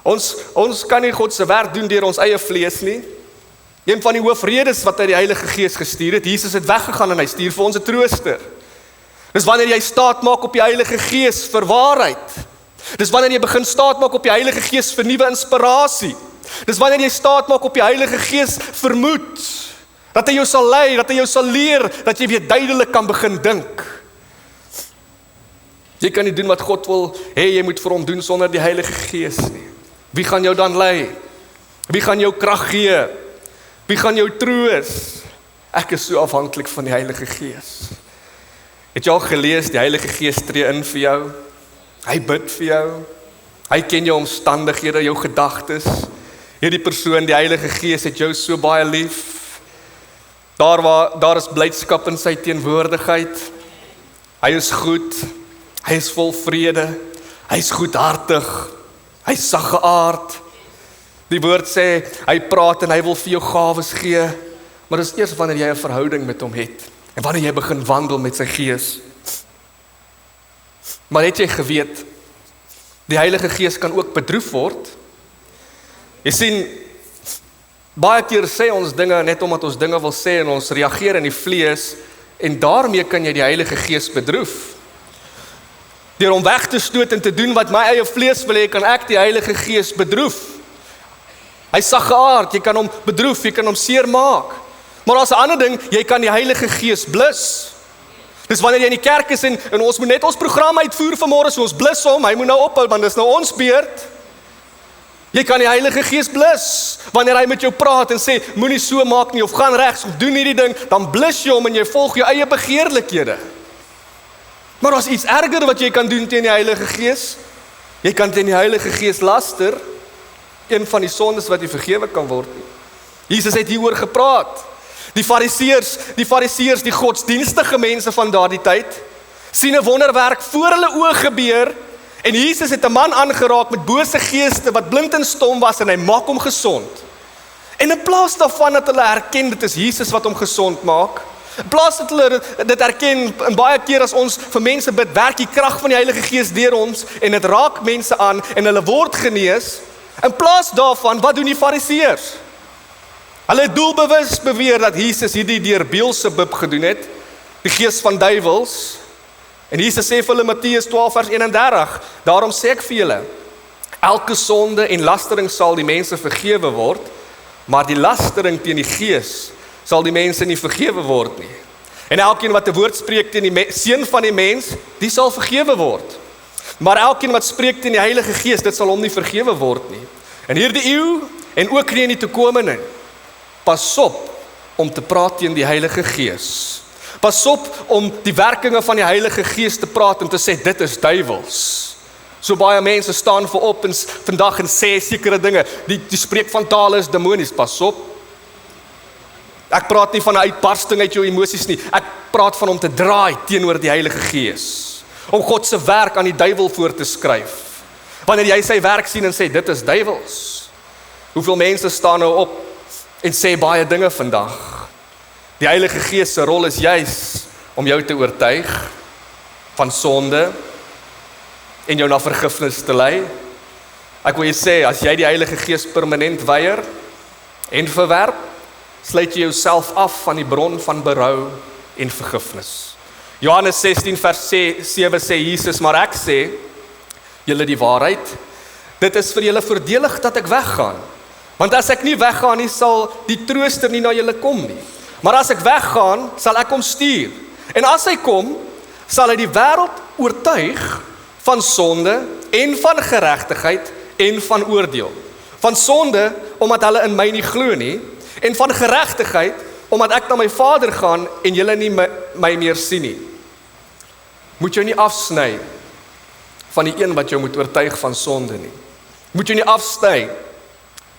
Ons kan nie God se werk doen deur ons eie vlees nie. Een van die hoofredes wat hy die Heilige Gees gestuur het, Jesus het weggegaan en hy stuur vir ons 'n trooster. Dis wanneer jy staat maak op die Heilige Gees vir waarheid. Dis wanneer jy begin staat maak op die Heilige Gees vir nuwe inspirasie. Dis wanneer jy staat maak op die Heilige Gees vir moed. Dat hy jou sal lei, dat hy jou sal leer, dat jy weer duidelik kan begin dink. Jy kan nie doen wat God wil hê jy moet vir hom doen sonder die Heilige Gees nie. Wie gaan jou dan lei? Wie gaan jou krag gee? Wie gaan jou troos? Ek is so afhanklik van die Heilige Gees. Het jy al gelees, die Heilige Gees tree in vir jou? Hy bid vir jou. Hy ken jou omstandighede, jou gedagtes. Hierdie persoon, die Heilige Gees, het jou so baie lief. Daar is blydskap in sy teenwoordigheid. Hy is goed. Hy is vol vrede. Hy is goedhartig. Hy is saggeaard. Die woord sê, hy praat en hy wil vir jou gawes gee. Maar dis eers wanneer jy 'n verhouding met hom het. En wanneer jy begin wandel met sy Gees. Maar het jy geweet, die Heilige Gees kan ook bedroef word? Jy sien, baie keer sê ons dinge net omdat ons dinge wil sê en ons reageer in die vlees en daarmee kan jy die Heilige Gees bedroef. Deur hom weg te stoot en te doen wat my eie vlees wil hê, kan ek die Heilige Gees bedroef. Hy is saggeaard, jy kan hom bedroef, jy kan hom seer maak. Maar daar's 'n ander ding, jy kan die Heilige Gees blus. Dis wanneer jy in die kerk is en ons moet net ons program uitvoer vanmôre, so ons blus hom, hy moet nou ophou want dis nou ons beurt. Jy kan die Heilige Gees blus. Wanneer hy met jou praat en sê, moenie so maak nie, of gaan regs, of doen hierdie ding, dan blus jy hom en jy volg jou eie begeerlikhede. Maar daar's iets erger wat jy kan doen teen die Heilige Gees. Jy kan teen die Heilige Gees laster, een van die sondes wat nie vergewe kan word nie. Jesus het hieroor gepraat. Die fariseërs, die godsdienstige mense van daardie tyd, sien 'n wonderwerk voor hulle oë gebeur, en Jesus het 'n man aangeraak met bose geeste wat blind en stom was en hy maak hom gesond. En in plaas daarvan dat hulle herken dit is Jesus wat hom gesond maak, in plaas dat hulle dit herken, en baie keer as ons vir mense bid, werk die krag van die Heilige Gees deur ons en dit raak mense aan en hulle word genees. In plaas daarvan, wat doen die fariseërs? Hulle het doelbewus beweer dat Jesus hierdie deur Beelzebub gedoen het, die gees van duiwels. En Jesus sê vir hulle Matteus 12 vers 31, daarom sê ek vir julle, elke sonde en lastering sal die mense vergewe word, maar die lastering teen die gees sal die mense nie vergewe word nie. En elkeen wat 'n woord spreek teen die seun van die mens, die sal vergewe word. Maar elkeen wat spreek teen die Heilige Gees, dit sal hom nie vergewe word nie. In hierdie eeu en ook nie in die toekomende, pas op om te praat teen die Heilige Gees. Pas op om die werkinge van die Heilige Gees te praat en te sê, dit is duiwels. So baie mense staan voorop en vandag en sê sekere dinge, die spreek van tale is demonies, pas op. Ek praat nie van 'n uitbarsting uit jou emosies nie, ek praat van om te draai teenoor die Heilige Gees. Om God se werk aan die duiwel voor te skryf. Wanneer jy sy werk sien en sê, dit is duiwels. Hoeveel mense staan nou op en sê baie dinge vandag. Die Heilige Gees se rol is juis om jou te oortuig van sonde en jou na vergifnis te lei. Ek wil jy sê, as jy die Heilige Gees permanent weier en verwerp, sluit jy jouself af van die bron van berou en vergifnis. Johannes 16 vers 7 sê Jesus, maar ek sê, julle die waarheid, dit is vir julle voordelig dat ek weggaan. Want as ek nie weggaan nie, sal die trooster nie na julle kom nie. Maar as ek weggaan, sal ek hom stuur. En as hy kom, sal hy die wêreld oortuig van sonde en van geregtigheid en van oordeel. Van sonde, omdat hulle in my nie glo nie, en van geregtigheid, omdat ek na my Vader gaan en julle nie my meer sien nie. Moet jou nie afsny van die een wat jou moet oortuig van sonde nie. Moet jou nie afsny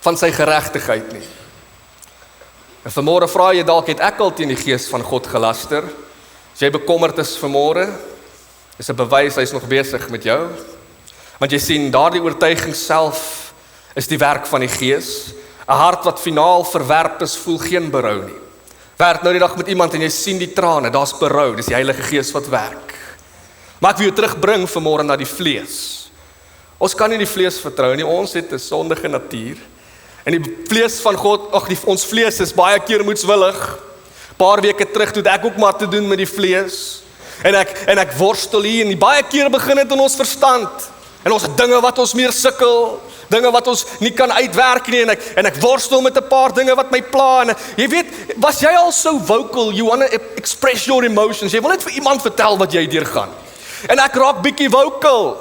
van sy geregtigheid nie. En vanmôre vra jy dalk, het ek al teen die Gees van God gelaster? As jy bekommerd is vanmôre, is 'n bewys hy's nog besig met jou. Want jy sien, daardie oortuiging self is die werk van die Gees. 'n Hart wat finaal verwerp is, voel geen berou nie. Werk nou die dag met iemand en jy sien die trane, daar's berou, dis die Heilige Gees wat werk. Maar ek wil jou terugbring vanmôre na die vlees. Ons kan nie die vlees vertrou nie, ons het 'n sondige natuur. En die vlees van God, ons vlees is baie keer moedswillig. Paar weke terug het ek ook maar te doen met die vlees. En ek worstel hier, en baie keer begin dit in ons verstand. En ons het dinge wat ons meer sukkel, dinge wat ons nie kan uitwerk nie, en ek worstel met 'n paar dinge wat my pla, en jy weet, was jy al so vocal, you want to express your emotions, jy wil net vir iemand vertel wat jy deurgaan. En ek raak bietjie vocal,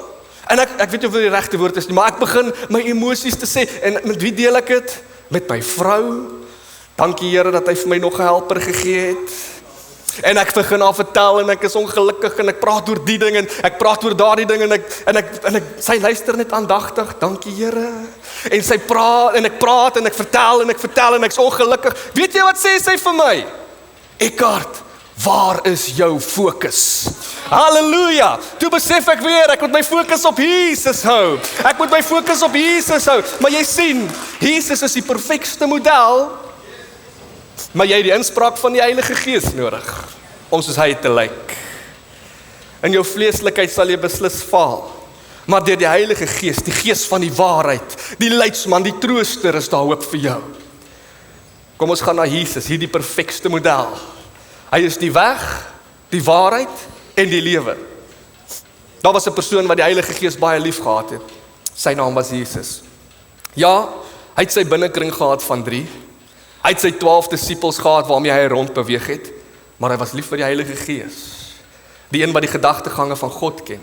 en ek weet nie of dit die regte woord is nie, maar ek begin my emosies te sê, en met wie deel ek dit? Met my vrou. Dankie Here dat hy vir my nog 'n helper gegee het. En ek begin haar vertel, en ek is ongelukkig, en ek praat oor die ding, en ek praat oor daardie ding, en sy luister net aandagtig, dankie Here. En sy praat, en ek praat, en ek vertel, en ek is ongelukkig. Weet jy wat sê sy vir my? Eckhart, waar is jou fokus? Halleluja! Toe besef ek weer, ek moet my fokus op Jesus hou. Ek moet my fokus op Jesus hou. Maar jy sien, Jesus is die perfekste model, maar jy het die inspraak van die Heilige Gees nodig, om soos hy te lyk. In jou vleeslikheid sal jy beslis faal, maar deur die Heilige Gees, die Gees van die waarheid, die leidsman, die trooster, is daar hoop vir jou. Kom ons gaan na Jesus, hier die perfekste model. Hy is die weg, die waarheid en die lewe. Daar was 'n persoon wat die Heilige Gees baie lief gehad het. Sy naam was Jesus. Ja, hy het sy binnekring gehad van 3. Hy het sy 12 disippels gehad waarmee hy rond beweeg het, maar hy was lief vir die Heilige Gees. Die een wat die gedagtegange van God ken.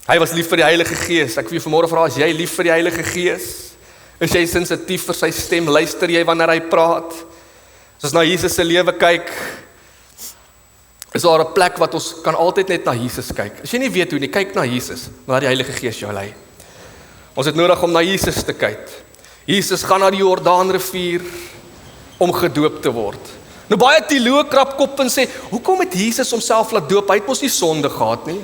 Hy was lief vir die Heilige Gees. Ek wil jou vanmôre vra, is jy lief vir die Heilige Gees? Is jy sensitief vir sy stem? Luister jy wanneer hy praat? As ons na Jesus se lewe kyk, is daar 'n plek wat ons kan altyd net na Jesus kyk. As jy nie weet hoe nie, kyk na Jesus, waar die Heilige Gees jou lei. Ons het nodig om na Jesus te kyk. Jesus gaan na die Jordaanrivier om gedoop te word. Nou baie teoloë krap kop en sê, hoekom het Jesus homself laat doop? Hy het mos nie sonde gehad nie.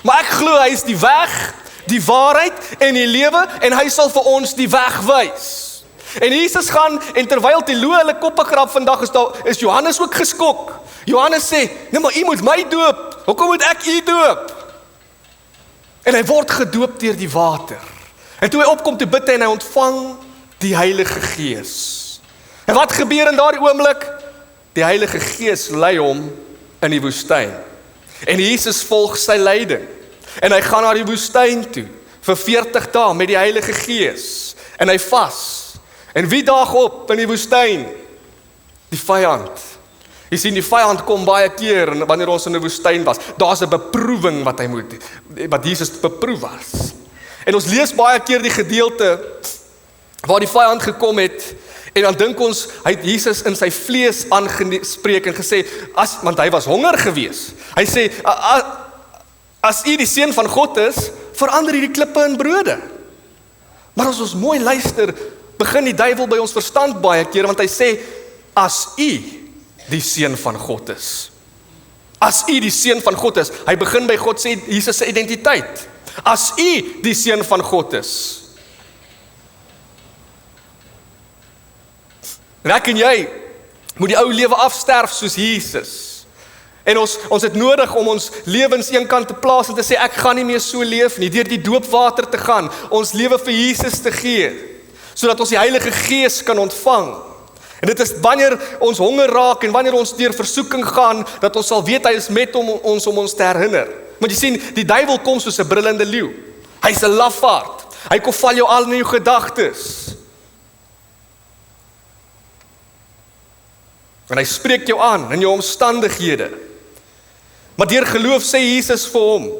Maar ek glo hy is die weg, die waarheid en die lewe, en hy sal vir ons die weg wys. En Jesus gaan, en terwyl teoloë hulle koppe krap vandag, is Johannes ook geskok. Johannes sê, nee maar u moet my doop, hoekom moet ek u doop? En hy word gedoop deur die water. En toe hy opkom te bid en hy ontvang die Heilige Gees. En wat gebeur in daardie oomblik? Die Heilige Gees lei hom in die woestyn. En Jesus volg sy leiding. En hy gaan na die woestyn toe vir 40 dae met die Heilige Gees. En hy vas. En wie daag op in die woestyn? Die vyand. Jy sien, die vyand kom baie keer wanneer ons in 'n woestyn was. Daar's 'n beproewing wat Jesus beproef was. En ons lees baie keer die gedeelte waar die vyand gekom het, en dan dink ons, hy het Jesus in sy vlees aangespreek en gesê, want hy was honger gewees. Hy sê, as u die seun van God is, verander hierdie klippe in brode. Maar as ons mooi luister, begin die duiwel by ons verstand baie keer, want hy sê, as u die seun van God is. As u die seun van God is, hy begin by God sê, Jesus se identiteit. As u die seun van God is. En ek en jy moet die ou lewe afsterf soos Jesus. En ons het nodig om ons lewens eenkant te plaas en te sê, ek gaan nie meer so leef nie, deur die doopwater te gaan, ons lewe vir Jesus te gee, sodat ons die Heilige Gees kan ontvang. En dit is wanneer ons honger raak en wanneer ons deur versoeking gaan, dat ons sal weet hy is met ons om ons te herinner. Want jy sien, die duiwel kom soos 'n brullende leeu. Hy's 'n lafaard. Hy kom val jou al in jou gedagtes. En hy spreek jou aan in jou omstandighede. Maar deur geloof sê Jesus vir hom.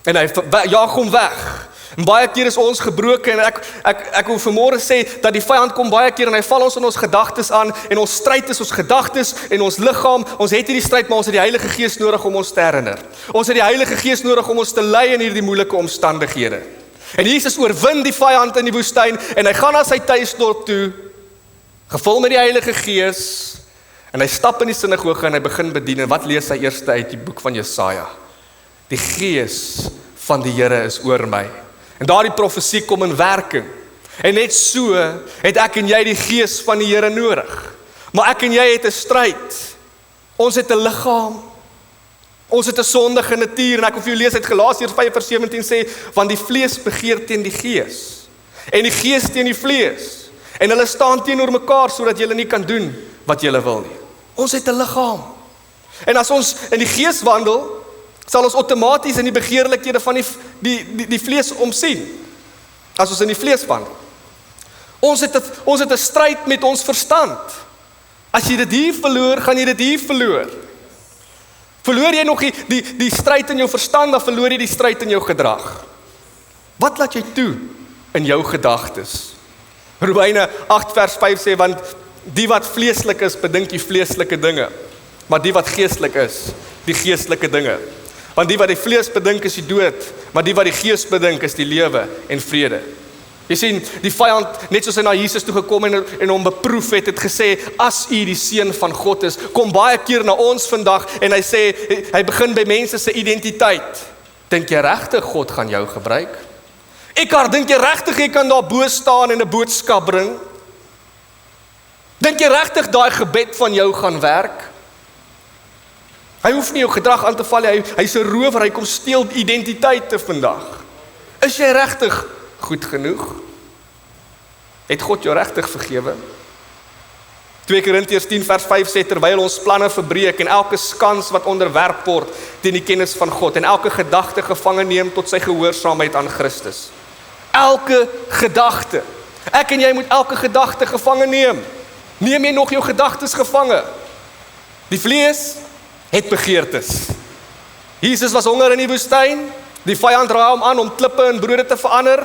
En hy jaag hom weg. En baie keer is ons gebroken, en ek wil vanmôre sê, dat die vyand kom baie keer, en hy val ons in ons gedagtes aan, en ons stryd is ons gedagtes, en ons liggaam, ons het hierdie stryd, maar ons het die Heilige Gees nodig om ons te herinner. Ons het die Heilige Gees nodig om ons te lei in hierdie moeilike omstandighede. En Jesus oorwin die vyand in die woestyn, en hy gaan na sy tuisdorp toe, gevul met die Heilige Gees, en hy stap in die sinagoge, en hy begin bedien, en wat lees hy eerste uit die boek van Jesaja? Die Gees van die Here is oor my. En daardie profesie kom in werking. En net so het ek en jy die Gees van die Here nodig. Maar ek en jy het 'n stryd. Ons het 'n liggaam. Ons het 'n sondige natuur. En ek wil vir jou lees uit Galasiërs 5:17 sê, want die vlees begeer teen die Gees. En die Gees teen die vlees. En hulle staan teenoor mekaar sodat julle nie kan doen wat julle wil nie. Ons het 'n liggaam. En as ons in die gees wandel, sal ons outomaties in die begeerlikhede van die vlees omsien. As ons in die vlees wandel. Ons het 'n stryd met ons verstand. As jy dit hier verloor, gaan jy dit hier verloor. Verloor jy nog die stryd in jou verstand, dan verloor jy die stryd in jou gedrag. Wat laat jy toe in jou gedagtes? Romeine 8 vers 5 sê, want die wat vleeslik is, bedink die vleeslike dinge. Maar die wat geestelik is, die geestelike dinge. Want die wat die vlees bedink is die dood, maar die wat die gees bedink is die lewe en vrede. Jy sien, die vyand, net soos hy na Jesus toe gekom en hom beproef het gesê, as u die seun van God is, kom baie keer na ons vandag, en hy sê, hy begin by mense se identiteit. Dink jy regtig God gaan jou gebruik? Dink jy regtig jy kan daar bo staan en 'n boodskap bring? Dink jy regtig daai gebed van jou gaan werk? Hy hoef nie jou gedrag aan te val, hy's 'n rower, hy kom steel identiteite vandag. Is jy regtig goed genoeg? Het God jou regtig vergewe? 2 Korintiërs 10 vers 5 sê, terwyl ons planne verbreek en elke skans wat onderwerp word teen die kennis van God en elke gedagte gevange neem tot sy gehoorsaamheid aan Christus. Elke gedagte. Ek en jy moet elke gedagte gevange neem. Neem jy nog jou gedagtes gevange? Die vlees het begeertes. Jesus was honger in die woestyn, die vyand raai hom aan om klippe in brode te verander,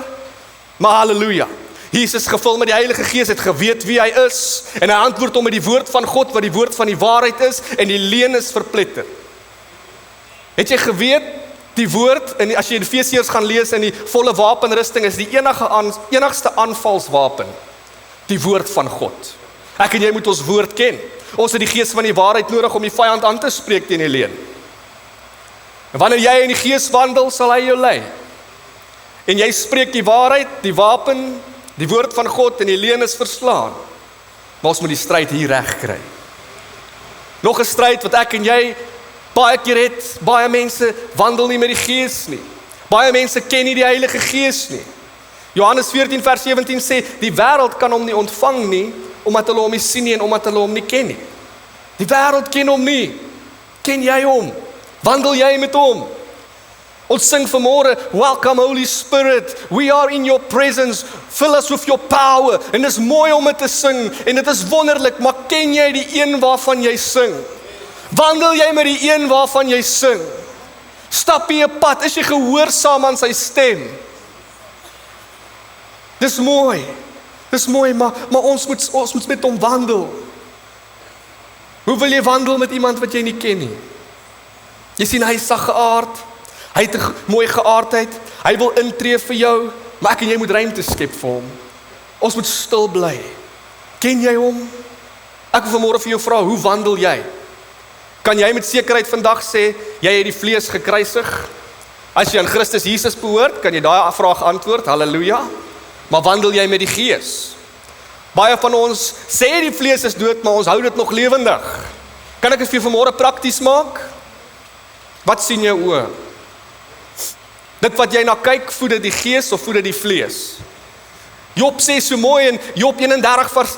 maar halleluja. Jesus gevul met die Heilige Gees het geweet wie hy is, en hy antwoord hom met die woord van God, wat die woord van die waarheid is, en die leuen is verpletter. Het jy geweet, die woord, en as jy in Efesiërs gaan lees, in die volle wapenrusting, is die enigste aanvalswapen, die woord van God. Ek en jy moet ons woord ken. Ons het die gees van die waarheid nodig om die vyand aan te spreek teen die leuen. En wanneer jy in die gees wandel, sal hy jou lei. En jy spreek die waarheid, die wapen, die woord van God en die leuen is verslaan. Maar ons moet die stryd hier reg kry. Nog 'n stryd wat ek en jy baie keer het, baie mense wandel nie met die gees nie. Baie mense ken nie die Heilige Gees nie. Johannes 14 vers 17 sê, die wêreld kan hom nie ontvang nie, omdat hulle hom nie sien nie en omdat hulle hom nie ken nie. Die wêreld ken hom nie. Ken jy hom? Wandel jy met hom? Ons sing vanmôre, welcome Holy Spirit, we are in your presence, fill us with your power. En dit is mooi om dit te sing, en dit is wonderlik, maar ken jy die een waarvan jy sing? Wandel jy met die een waarvan jy sing? Stap jy 'n pad, is jy gehoorsaam aan sy stem? Dis mooi, maar ons moet met hom wandel. Hoe wil jy wandel met iemand wat jy nie ken nie? Jy sien, hy is saggeaard, hy het 'n mooi geaardheid, hy wil intree vir jou, maar ek en jy moet ruimte skep vir hom. Ons moet stil bly. Ken jy hom? Ek wil vanmôre vir jou vra, hoe wandel jy? Kan jy met sekerheid vandag sê, jy het die vlees gekruisig? As jy aan Christus Jesus behoort, kan jy daai vraag antwoord, halleluja. Maar wandel jy met die gees? Baie van ons sê die vlees is dood, maar ons hou dit nog lewendig. Kan ek dit vir jou vanmôre prakties maak? Wat sien jou oë? Dit wat jy na kyk, voed dit die gees of voed dit die vlees? Job sê so mooi in Job 31 vers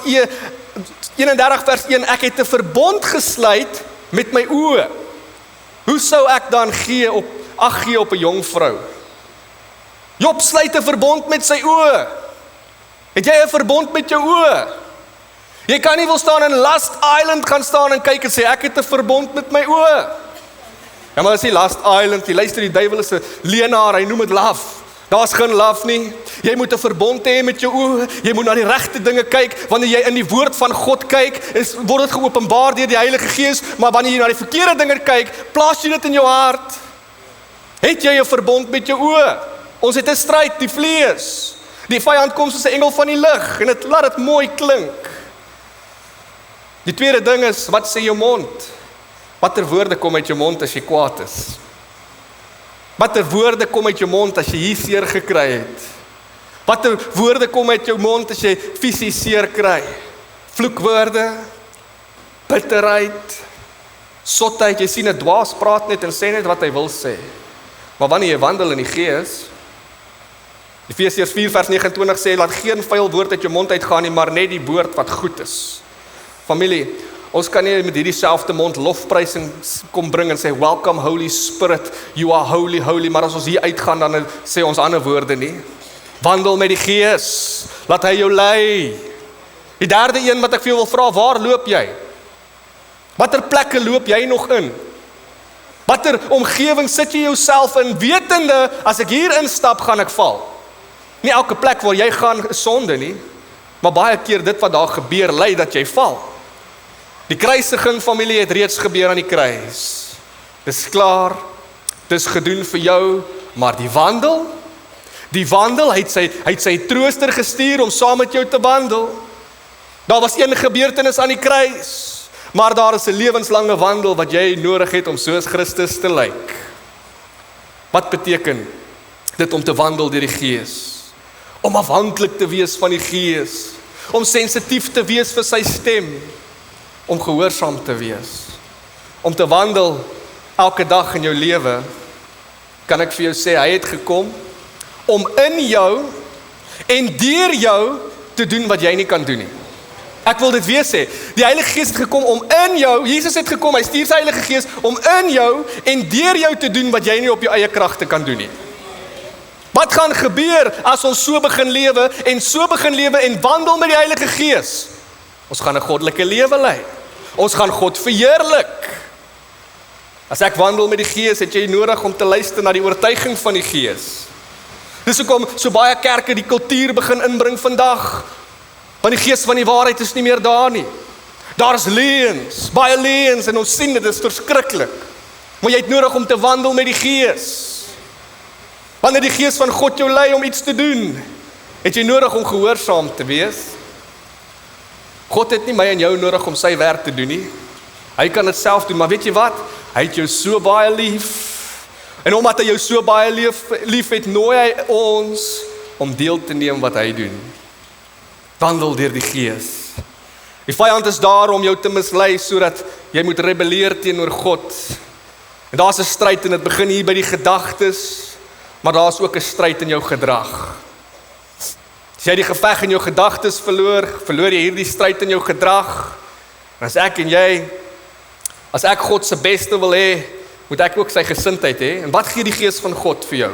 1, ek het 'n verbond gesluit met my oë. Hoe sou ek dan ag gee op 'n jong vrou? Job sluit 'n verbond met sy oë. Het jy 'n verbond met jou oë? Jy kan nie wil staan in Last Island gaan staan en kyk en sê, ek het 'n verbond met my oë. Ja, maar as jy Last Island, jy luister, die duiwel is 'n leenaar, hy noem dit love. Daar's geen love nie. Jy moet 'n verbond hê met jou oë. Jy moet na die regte dinge kyk. Wanneer jy in die woord van God kyk, word dit geopenbaar deur die Heilige Gees, maar wanneer jy na die verkeerde dinge kyk, plaas jy dit in jou hart. Het jy 'n verbond met jou oë? Ons het 'n stryd, die vlees. Die vyand kom soos 'n engel van die lig en dit laat dit mooi klink. Die tweede ding is, wat sê jou mond? Watter woorde kom uit jou mond as jy kwaad is? Watter woorde kom uit jou mond as jy hier seer gekry het? Watter woorde kom uit jou mond as jy fisies seer kry? Vloekwoorde, bitterheid, sotheid. Jy sien 'n dwaas praat net en sê net wat hy wil sê. Maar wanneer jy wandel in die Gees, Efesiërs 4 vers 29 sê, laat geen vuil woord uit jou mond uitgaan nie, maar net die woord wat goed is. Familie, Ons kan nie met hierdie selfde mond lofprysing kom bring en sê, welcome Holy Spirit, you are holy, holy, maar as ons hier uitgaan, dan sê ons ander woorde nie. Wandel met die Gees, laat hy jou lei. Die derde een wat ek vir jou wil vra, waar loop jy? Watter plekke loop jy nog in? Watter omgewing sit jy jouself in, wetende, as ek hier instap, gaan ek val? Nie elke plek waar jy gaan is sonde nie, maar baie keer dit wat daar gebeur, lei dat jy val. Die kruisiging familie het reeds gebeur aan die kruis. Dis klaar, dis gedoen vir jou, maar die wandel, hy het sy trooster gestuur om saam met jou te wandel. Daar was een gebeurtenis aan die kruis, maar daar is 'n lewenslange wandel wat jy nodig het om soos Christus te lyk. Wat beteken dit om te wandel deur die Gees? Om afhanklik te wees van die Gees, om sensitief te wees vir sy stem, om gehoorsaam te wees, om te wandel elke dag in jou lewe, kan ek vir jou sê, hy het gekom om in jou en deur jou te doen wat jy nie kan doen nie. Ek wil dit weer sê, die Heilige Gees het gekom om in jou, Jesus het gekom, hy stuur sy Heilige Gees om in jou en deur jou te doen wat jy nie op jou eie kragte kan doen nie. Wat gaan gebeur as ons so begin lewe en wandel met die Heilige Gees? Ons gaan 'n goddelike lewe lei. Ons gaan God verheerlik. As ek wandel met die Gees, het jy nodig om te luister na die oortuiging van die Gees. Dis hoekom so baie kerke die kultuur begin inbring vandag. Want die Gees van die waarheid is nie meer daar nie. Daar is leuns, baie leuns en ons sien dit is verskriklik. Maar jy het nodig om te wandel met die Gees. Wanneer die Gees van God jou lei om iets te doen, het jy nodig om gehoorsaam te wees. God het nie my en jou nodig om sy werk te doen nie. Hy kan dit self doen, maar weet jy wat? Hy het jou so baie lief. En omdat hy jou so baie lief het, nooi hy ons om deel te neem wat hy doen. Wandel deur die Gees. Die vyand is daar om jou te mislei, sodat jy moet rebelleer teenoor God. En daar's 'n stryd en dit begin hier by die gedagtes, maar daar's ook 'n stryd in jou gedrag. As jy die geveg in jou gedagtes verloor jy hierdie stryd in jou gedrag. En as ek God se beste wil hê, moet ek ook sy gesindheid hê. En wat gee die Gees van God vir jou?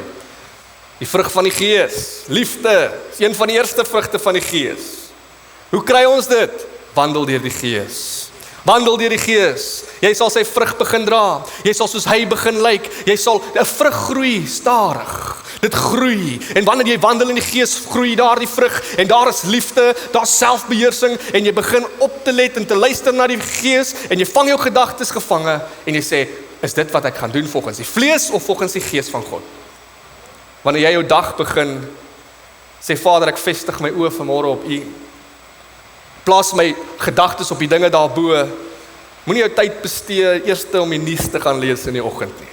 Die vrug van die Gees, liefde, is een van die eerste vrugte van die Gees. Hoe kry ons dit? Wandel deur die Gees. Wandel deur die Gees. Jy sal sy vrug begin dra. Jy sal soos hy begin lyk. Jy sal 'n vrug groei stadig. Dit groei. En wanneer jy wandel in die Gees, groei daar die vrug. En daar is liefde, daar is selfbeheersing. En jy begin op te let en te luister na die Gees. En jy vang jou gedagtes gevange. En jy sê, is dit wat ek gaan doen volgens die vlees of volgens die Gees van God? Wanneer jy jou dag begin, sê Vader, ek vestig my oë vanmôre op U. Plaas my gedagtes op die dinge daarbo. Moenie jou tyd bestee eers om die nuus te gaan lees in die oggend nie.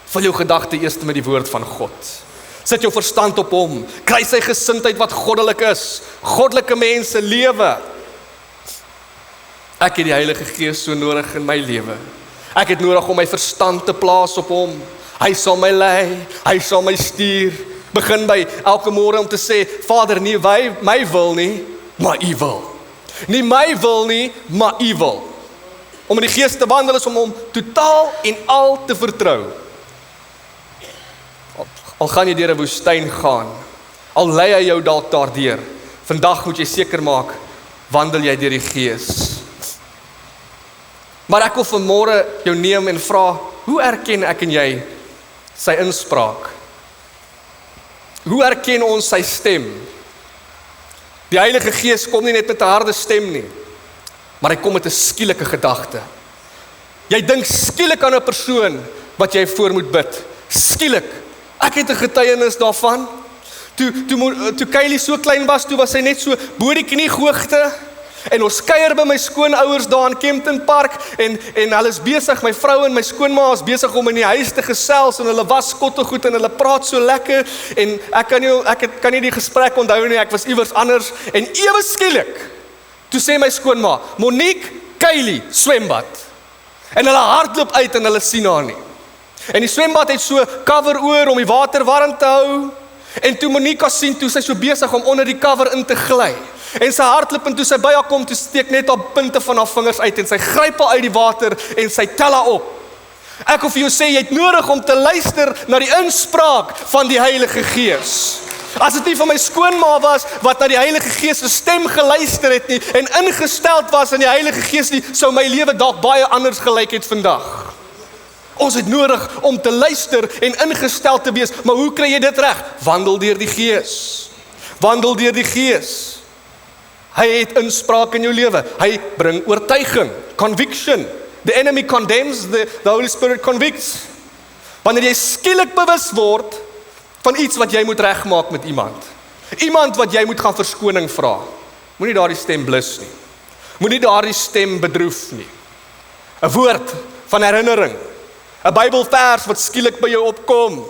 Vul jou gedagte eers met die woord van God. Sit jou verstand op hom. Kry sy gesindheid wat goddelik is. Goddelike mense lewe. Ek het die Heilige Gees so nodig in my lewe. Ek het nodig om my verstand te plaas op hom. Hy sal my lei, hy sal my stuur. Begin by elke môre om te sê, Vader, nie my wil nie, maar U wil. Nie my wil nie, maar U wil. Om in die Gees te wandel is om hom totaal en al te vertrou. Al gaan jy deur 'n woestyn gaan, al lei hy jou dalk daardeur, vandag moet jy seker maak, wandel jy deur die Gees. Maar ek wil vanmôre jou neem en vra, hoe erken ek en jy sy inspraak? Hoe erken ons sy stem? Die Heilige Gees kom nie net met 'n harde stem nie, maar hy kom met 'n skielike gedagte. Jy dink skielik aan 'n persoon wat jy voor moet bid. Skielik. Ek het 'n getuienis daarvan. Toe Kylie so klein was, toe was sy net so bo die kniehoogte. En ons kuier by my skoonouers daar in Kempton Park en hulle is besig, my vrou en my skoonma is besig om in die huis te gesels en hulle was skottelgoed en hulle praat so lekker en ek kan nie die gesprek onthou nie, ek was iewers anders en ewe skielik, toe sê my skoonma, Monique, Kylie, swembad. En hulle hardloop uit en hulle sien haar nie. En die swembad het so cover oor om die water warm te hou. En toe Monica sien, toe sy so besig om onder die cover in te gly. En sy hardloop en toe sy by haar kom, toe steek net haar punte van haar vingers uit en sy gryp haar uit die water en sy tel haar op. Ek wil vir jou sê, jy het nodig om te luister na die inspraak van die Heilige Gees. As dit nie van my skoonma was, wat na die Heilige Gees se stem geluister het nie, en ingesteld was in die Heilige Gees nie, sou my lewe dalk baie anders gelyk het vandag. Ons het nodig om te luister en ingestel te wees, maar hoe kry jy dit reg? Wandel deur die Gees. Wandel deur die Gees. Hy het inspraak in jou lewe. Hy bring oortuiging, conviction. The enemy condemns, the Holy Spirit convicts. Wanneer jy skielik bewus word van iets wat jy moet regmaak met iemand. Iemand wat jy moet gaan verskoning vra. Moenie daardie stem blus nie. Moenie daardie stem bedroef nie. 'n woord van herinnering. 'n Bybelvers wat skielik by jou opkom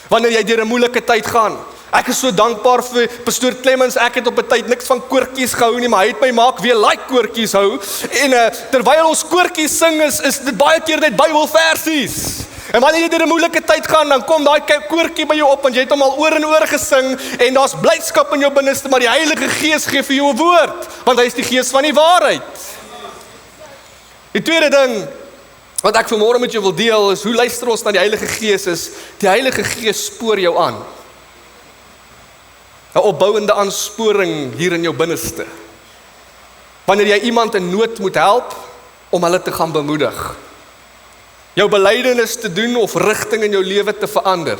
wanneer jy deur 'n moeilike tyd gaan. Ek is so dankbaar vir Pastoor Clemens. Ek het op 'n tyd niks van koortjies gehou nie, maar hy het my maak weer koortjies hou. En terwyl ons koortjies sing is dit baie keer net Bybelversies. En wanneer jy deur 'n moeilike tyd gaan, dan kom daai koortjie by jou op want jy het hom al oor en oor gesing en daar's blydskap in jou binneste, maar die Heilige Gees gee vir jou 'n woord, want hy is die Gees van die waarheid. Die tweede ding wat ek vanmôre met jou wil deel is, hoe luister ons na die Heilige Gees is, die Heilige Gees spoor jou aan. 'n Opbouende aansporing hier in jou binneste. Wanneer jy iemand in nood moet help, om hulle te gaan bemoedig. Jou belydenis te doen of rigting in jou lewe te verander.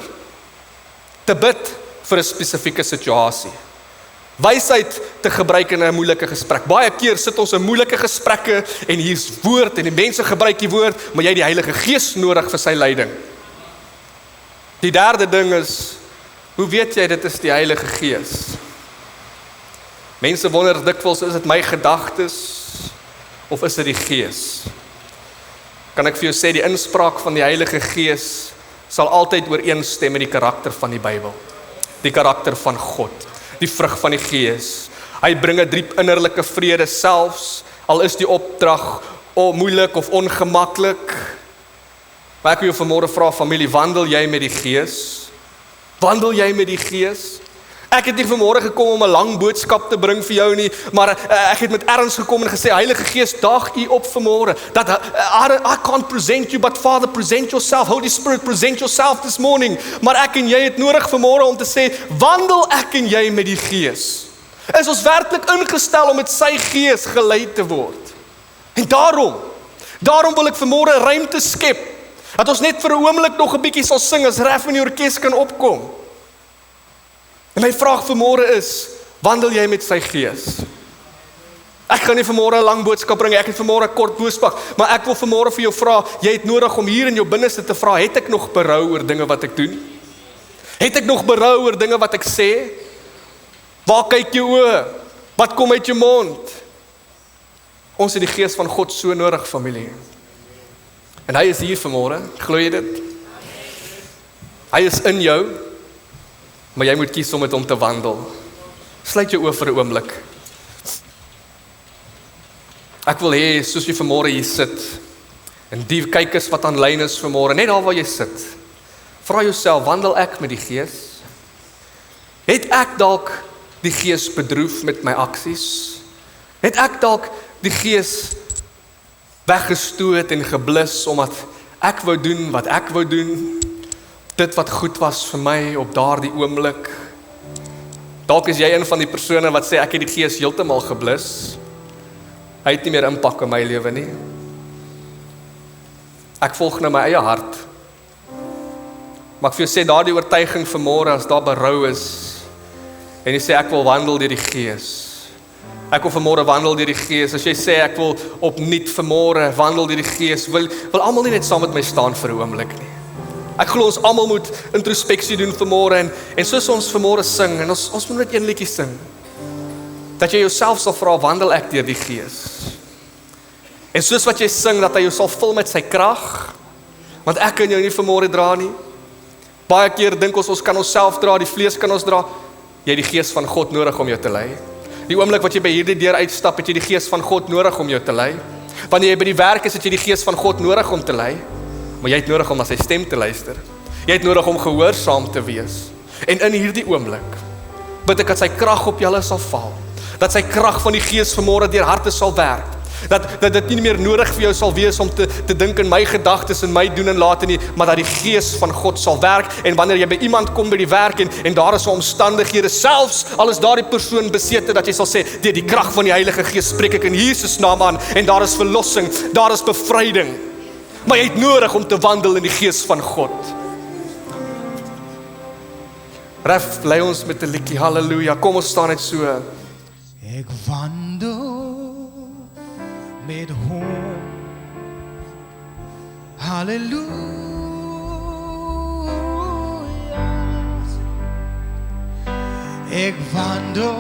Te bid vir 'n spesifieke situasie. Wysheid te gebruik in 'n moeilike gesprek. Baie keer sit ons in moeilike gesprekke en hier's woord en die mense gebruik die woord, maar jy het die Heilige Gees nodig vir sy leiding. Die derde ding is, hoe weet jy dit is die Heilige Gees? Mense wonder dikwels, is dit my gedagtes of is dit die Gees? Kan ek vir jou sê, die inspraak van die Heilige Gees sal altyd ooreenstem met die karakter van die Bybel. Die karakter van God, die vrug van die Gees. Hy bring 'n diep innerlike vrede selfs, al is die opdrag moeilik of ongemaklik. Maar ek wil jou vanmôre vra, familie, wandel jy met die Gees? Wandel jy met die Gees? Ek het nie vanmôre gekom om 'n lang boodskap te bring vir jou nie, maar ek het met erns gekom en gesê, Heilige Gees, daag u op vanmôre, dat I can't present you, but Father, present yourself, Holy Spirit, present yourself this morning, maar ek en jy het nodig vanmôre om te sê, wandel ek en jy met die Gees? Is ons werklik ingestel om met sy Gees gelei te word? En daarom wil ek vanmôre ruimte skep, dat ons net vir 'n oomblik nog 'n bietjie sal sing, as Ref en die orkes kan opkom. En my vraag vanmôre is, wandel jy met sy Gees? Ek gaan nie vanmôre 'n lang boodskap bring, ek het vanmôre 'n kort boodskap, maar ek wil vanmôre vir jou vra, jy het nodig om hier in jou binneste te vra, het ek nog berou oor dinge wat ek doen? Het ek nog berou oor dinge wat ek sê? Waar kyk jou oë? Wat kom uit jou mond? Ons het die Gees van God so nodig, familie. En hy is hier vanmôre, glo jy dit? Hy is in jou, maar jy moet kies om met hom te wandel. Sluit jou oë vir 'n oomblik. Ek wil hê, soos jy vanmôre hier sit, en die kykers wat aanlyn is vanmôre, net daar waar jy sit, vra jouself, wandel ek met die Gees? Het ek dalk die Gees bedroef met my aksies? Het ek dalk die Gees weggestoot en geblus, omdat ek wou doen wat ek wou doen, dit wat goed was vir my op daardie oomblik? Dalk is jy een van die persone wat sê, ek het die Gees heeltemal geblus. Hy het nie meer impak in my lewe nie. Ek volg nou my eie hart. Maar ek vir jou sê, daardie oortuiging vanmôre, as daar berou is, en jy sê, ek wil wandel deur die Gees. Ek wil vanmôre wandel deur die Gees. As jy sê, ek wil opnuut vanmôre wandel deur die Gees, wil almal nie net saam met my staan vir 'n oomblik nie. Ek glo ons almal moet introspeksie doen vanmôre, en soos ons vanmôre sing, en ons moet net een liedjie sing, dat jy jouself sal vra, wandel ek deur die Gees? En soos wat jy sing, dat hy jou sal vul met sy krag, want ek kan jou nie vanmôre dra nie. Baie keer dink ons kan onsself dra, die vlees kan ons dra. Jy het die Gees van God nodig om jou te lei. Die oomblik wat jy by hierdie deur uitstap, het jy die Gees van God nodig om jou te lei. Wanneer jy by die werk is, het jy die Gees van God nodig om te lei. Maar jy het nodig om na sy stem te luister. Jy het nodig om gehoorsaam te wees. En in hierdie oomblik bid ek dat sy krag op julle sal val. Dat sy krag van die Gees vanmôre deur harte sal werk. Dat dit nie meer nodig vir jou sal wees om te dink in my gedagtes en my doen en late nie, maar dat die Gees van God sal werk. En wanneer jy by iemand kom by die werk en daar is omstandighede, selfs al is daardie persoon besete, dat jy sal sê, deur die krag van die Heilige Gees spreek ek in Jesus naam aan, en daar is verlossing, daar is bevryding. Maar jy het nodig om te wandel in die Gees van God. Ref, lei ons met 'n liedjie, halleluja, kom ons staan net so. Ek wandel met hom, halleluja. Ek wandel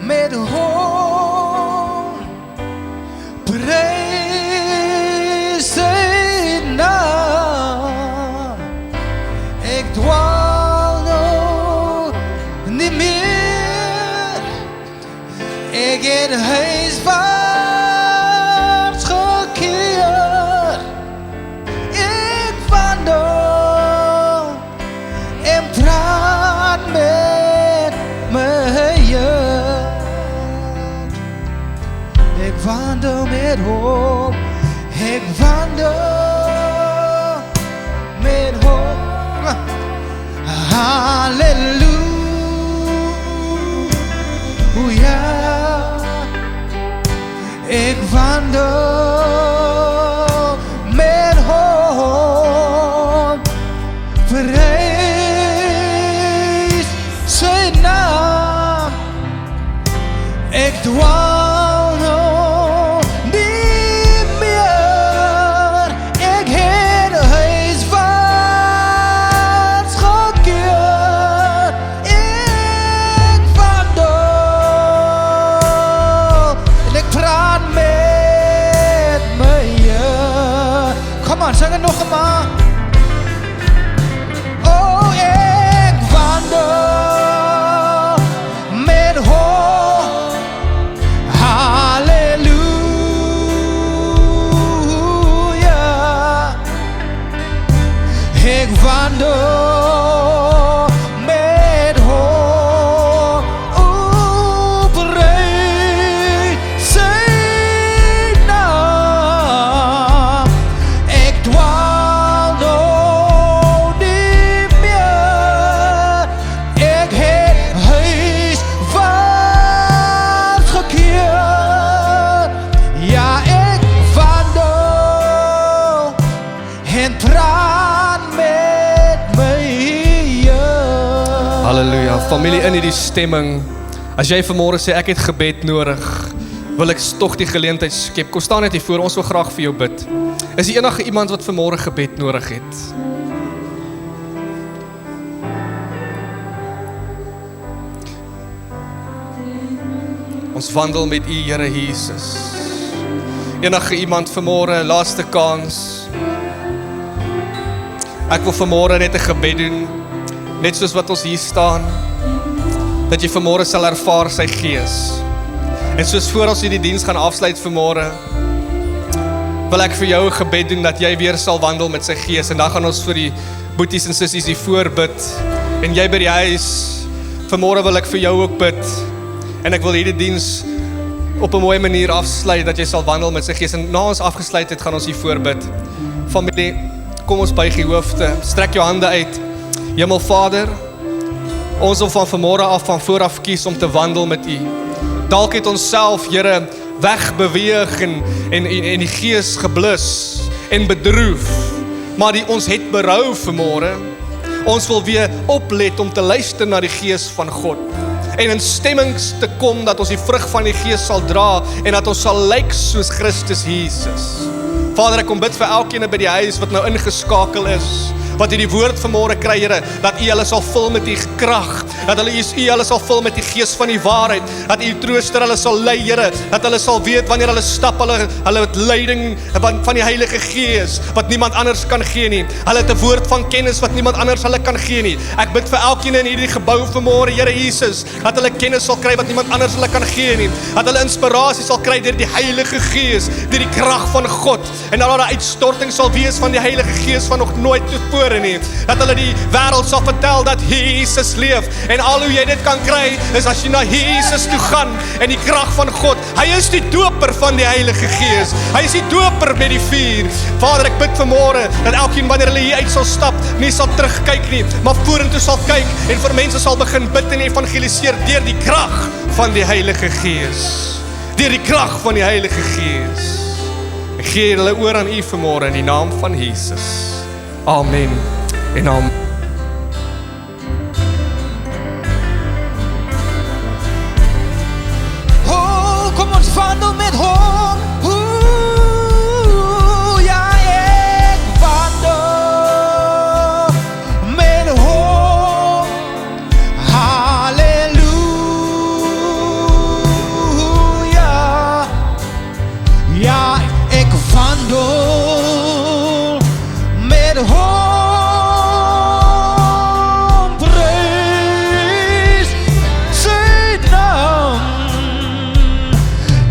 met hom, prys sy naam. Ek dwaal nou nie meer, ek het huiswaarts gekeer. Ek wandel en praat met my Heer. Ek wandel met hom, ek wandel met hom. Halleluja, ek wandel met hom, prys sy naam. Ek dwaal nou nie meer, ek het huiswaarts gekeer. Ek wandel en ek praat met my Heer. Kom aan, sing het nog eenmaal. Oh, ek wandel met hom, halleluja. Ek wandel met hom, prys sy naam. Ek dwaal nou nie meer, ek het huiswaarts gekeer. Ja, ek wandel en praat met my Heer. Halleluja, familie in hierdie stemming. As jy vanmôre sê ek het gebed nodig, wil ek tog die geleentheid skep. Kom staan net hier voor, ons wil graag vir jou bid. Is daar enige iemand wat vanmôre gebed nodig het? Ons wandel met U, Here Jesus. Enige iemand vanmôre, laaste kans. Ek wil vanmôre net 'n gebed doen, net soos wat ons hier staan, dat jy vanmôre sal ervaar sy Gees. En soos voor ons hierdie diens gaan afsluit vanmôre, wil ek vir jou 'n gebed doen dat jy weer sal wandel met sy Gees. En dan gaan ons vir die boeties en sissies hier voorbid. En jy by die huis, vanmôre wil ek vir jou ook bid. En ek wil hierdie diens op 'n mooi manier afsluit, dat jy sal wandel met sy Gees. En na ons afgesluit het, gaan ons hier voorbid. Familie, kom ons buig die hoofde, strek jou hande uit. Hemelvader, ons wil van vanmôre af, van vooraf kies om te wandel met U. Dalk het ons self, Here, wegbeweeg en die Gees geblus en bedroef. Maar ons het berou vanmôre. Ons wil weer oplet om te luister na die Gees van God. En in stemmings te kom dat ons die vrug van die Gees sal dra en dat ons sal lyk soos Christus Jesus. Vader, ek kom bid vir elkeen by die huis wat nou ingeskakel is, wat hierdie woord vanmôre kry, Here, dat U hulle sal vul met U krag, dat U hulle sal vul met die Gees van die waarheid, dat U trooster hulle sal lei, Here, dat hulle sal weet wanneer hulle stap, hulle het leiding van die Heilige Gees, wat niemand anders kan gee nie. Hulle het 'n woord van kennis wat niemand anders hulle kan gee nie. Ek bid vir elkeen in hierdie gebou vanmôre, Here Jesus, dat hulle kennis sal kry wat niemand anders hulle kan gee nie. Dat hulle inspirasie sal kry deur die Heilige Gees, deur die krag van God, en dat daar 'n uitstorting sal wees van die Heilige Gees van nog nooit tevore hoor nie. Dat hulle die wêreld sal vertel dat Jesus leef. En al hoe jy dit kan kry, is as jy na Jesus toe gaan en die krag van God. Hy is die doper van die Heilige Gees. Hy is die doper met die vuur. Vader, ek bid vanmôre dat elkeen wanneer hulle hier uit sal stap, nie sal terugkyk nie, maar vorentoe sal kyk en vir mense sal begin bid en evangeliseer deur die krag van die Heilige Gees. Deur die krag van die Heilige Gees. Ek gee hulle oor aan U vanmôre in die naam van Jesus. Amen en amen. Oh, kom ons wandel met hom. Oeh, ja, ek wandel met hom. Halleluja. Ja, ek wandel met hom. Prys sy naam.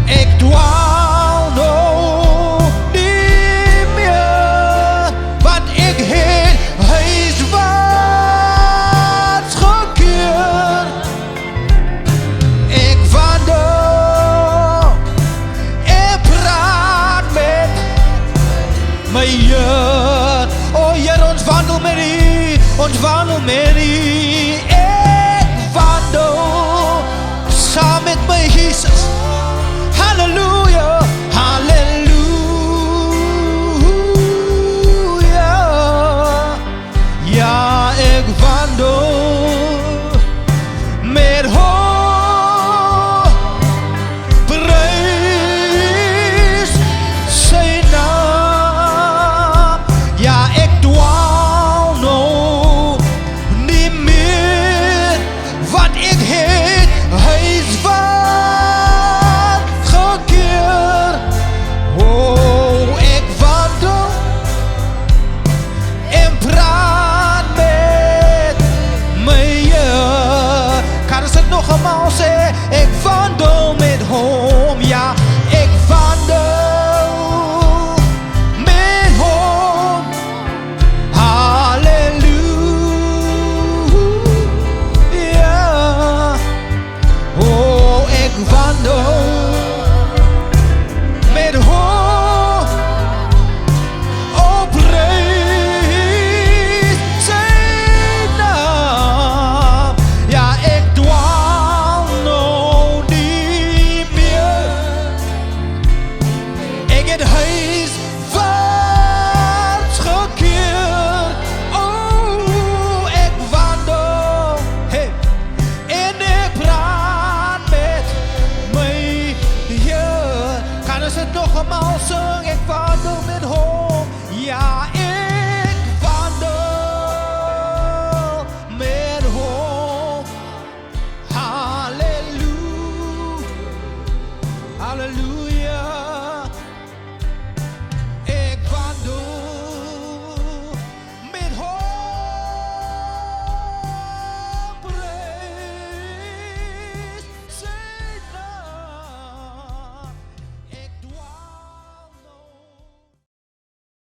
Ek dwaal nou nie meer, want ek het huiswaarts gekeer. Ek wandel en praat met my Heer. O Heer, ons wandel met U, ons wandel met U. Ek wandel saam met my Jesus. Halleluja, halleluja. Ja, ek wandel met hom. Prys sy naam. Ja, ek dwaal nou nie meer, want ek het huiswaarts gekeer. Oh, ek wandel en praat met my Heer. Kan ons dit nog eenmaal sê? Ek wandel met hom. Ja, ek wandel met hom. Halleluja. Oh, ek wandel met hom. Oh, prys sy naam. Ja, ek dwaal nou nie meer. Ek het huiswaarts gekeer. Oh, ek wandel, hey, en ek praat met my Heer. Kan ons dit nog eenmaal sing? Ek wandel met hom. Ja, ek wandel met hom. Halleluja, halleluja.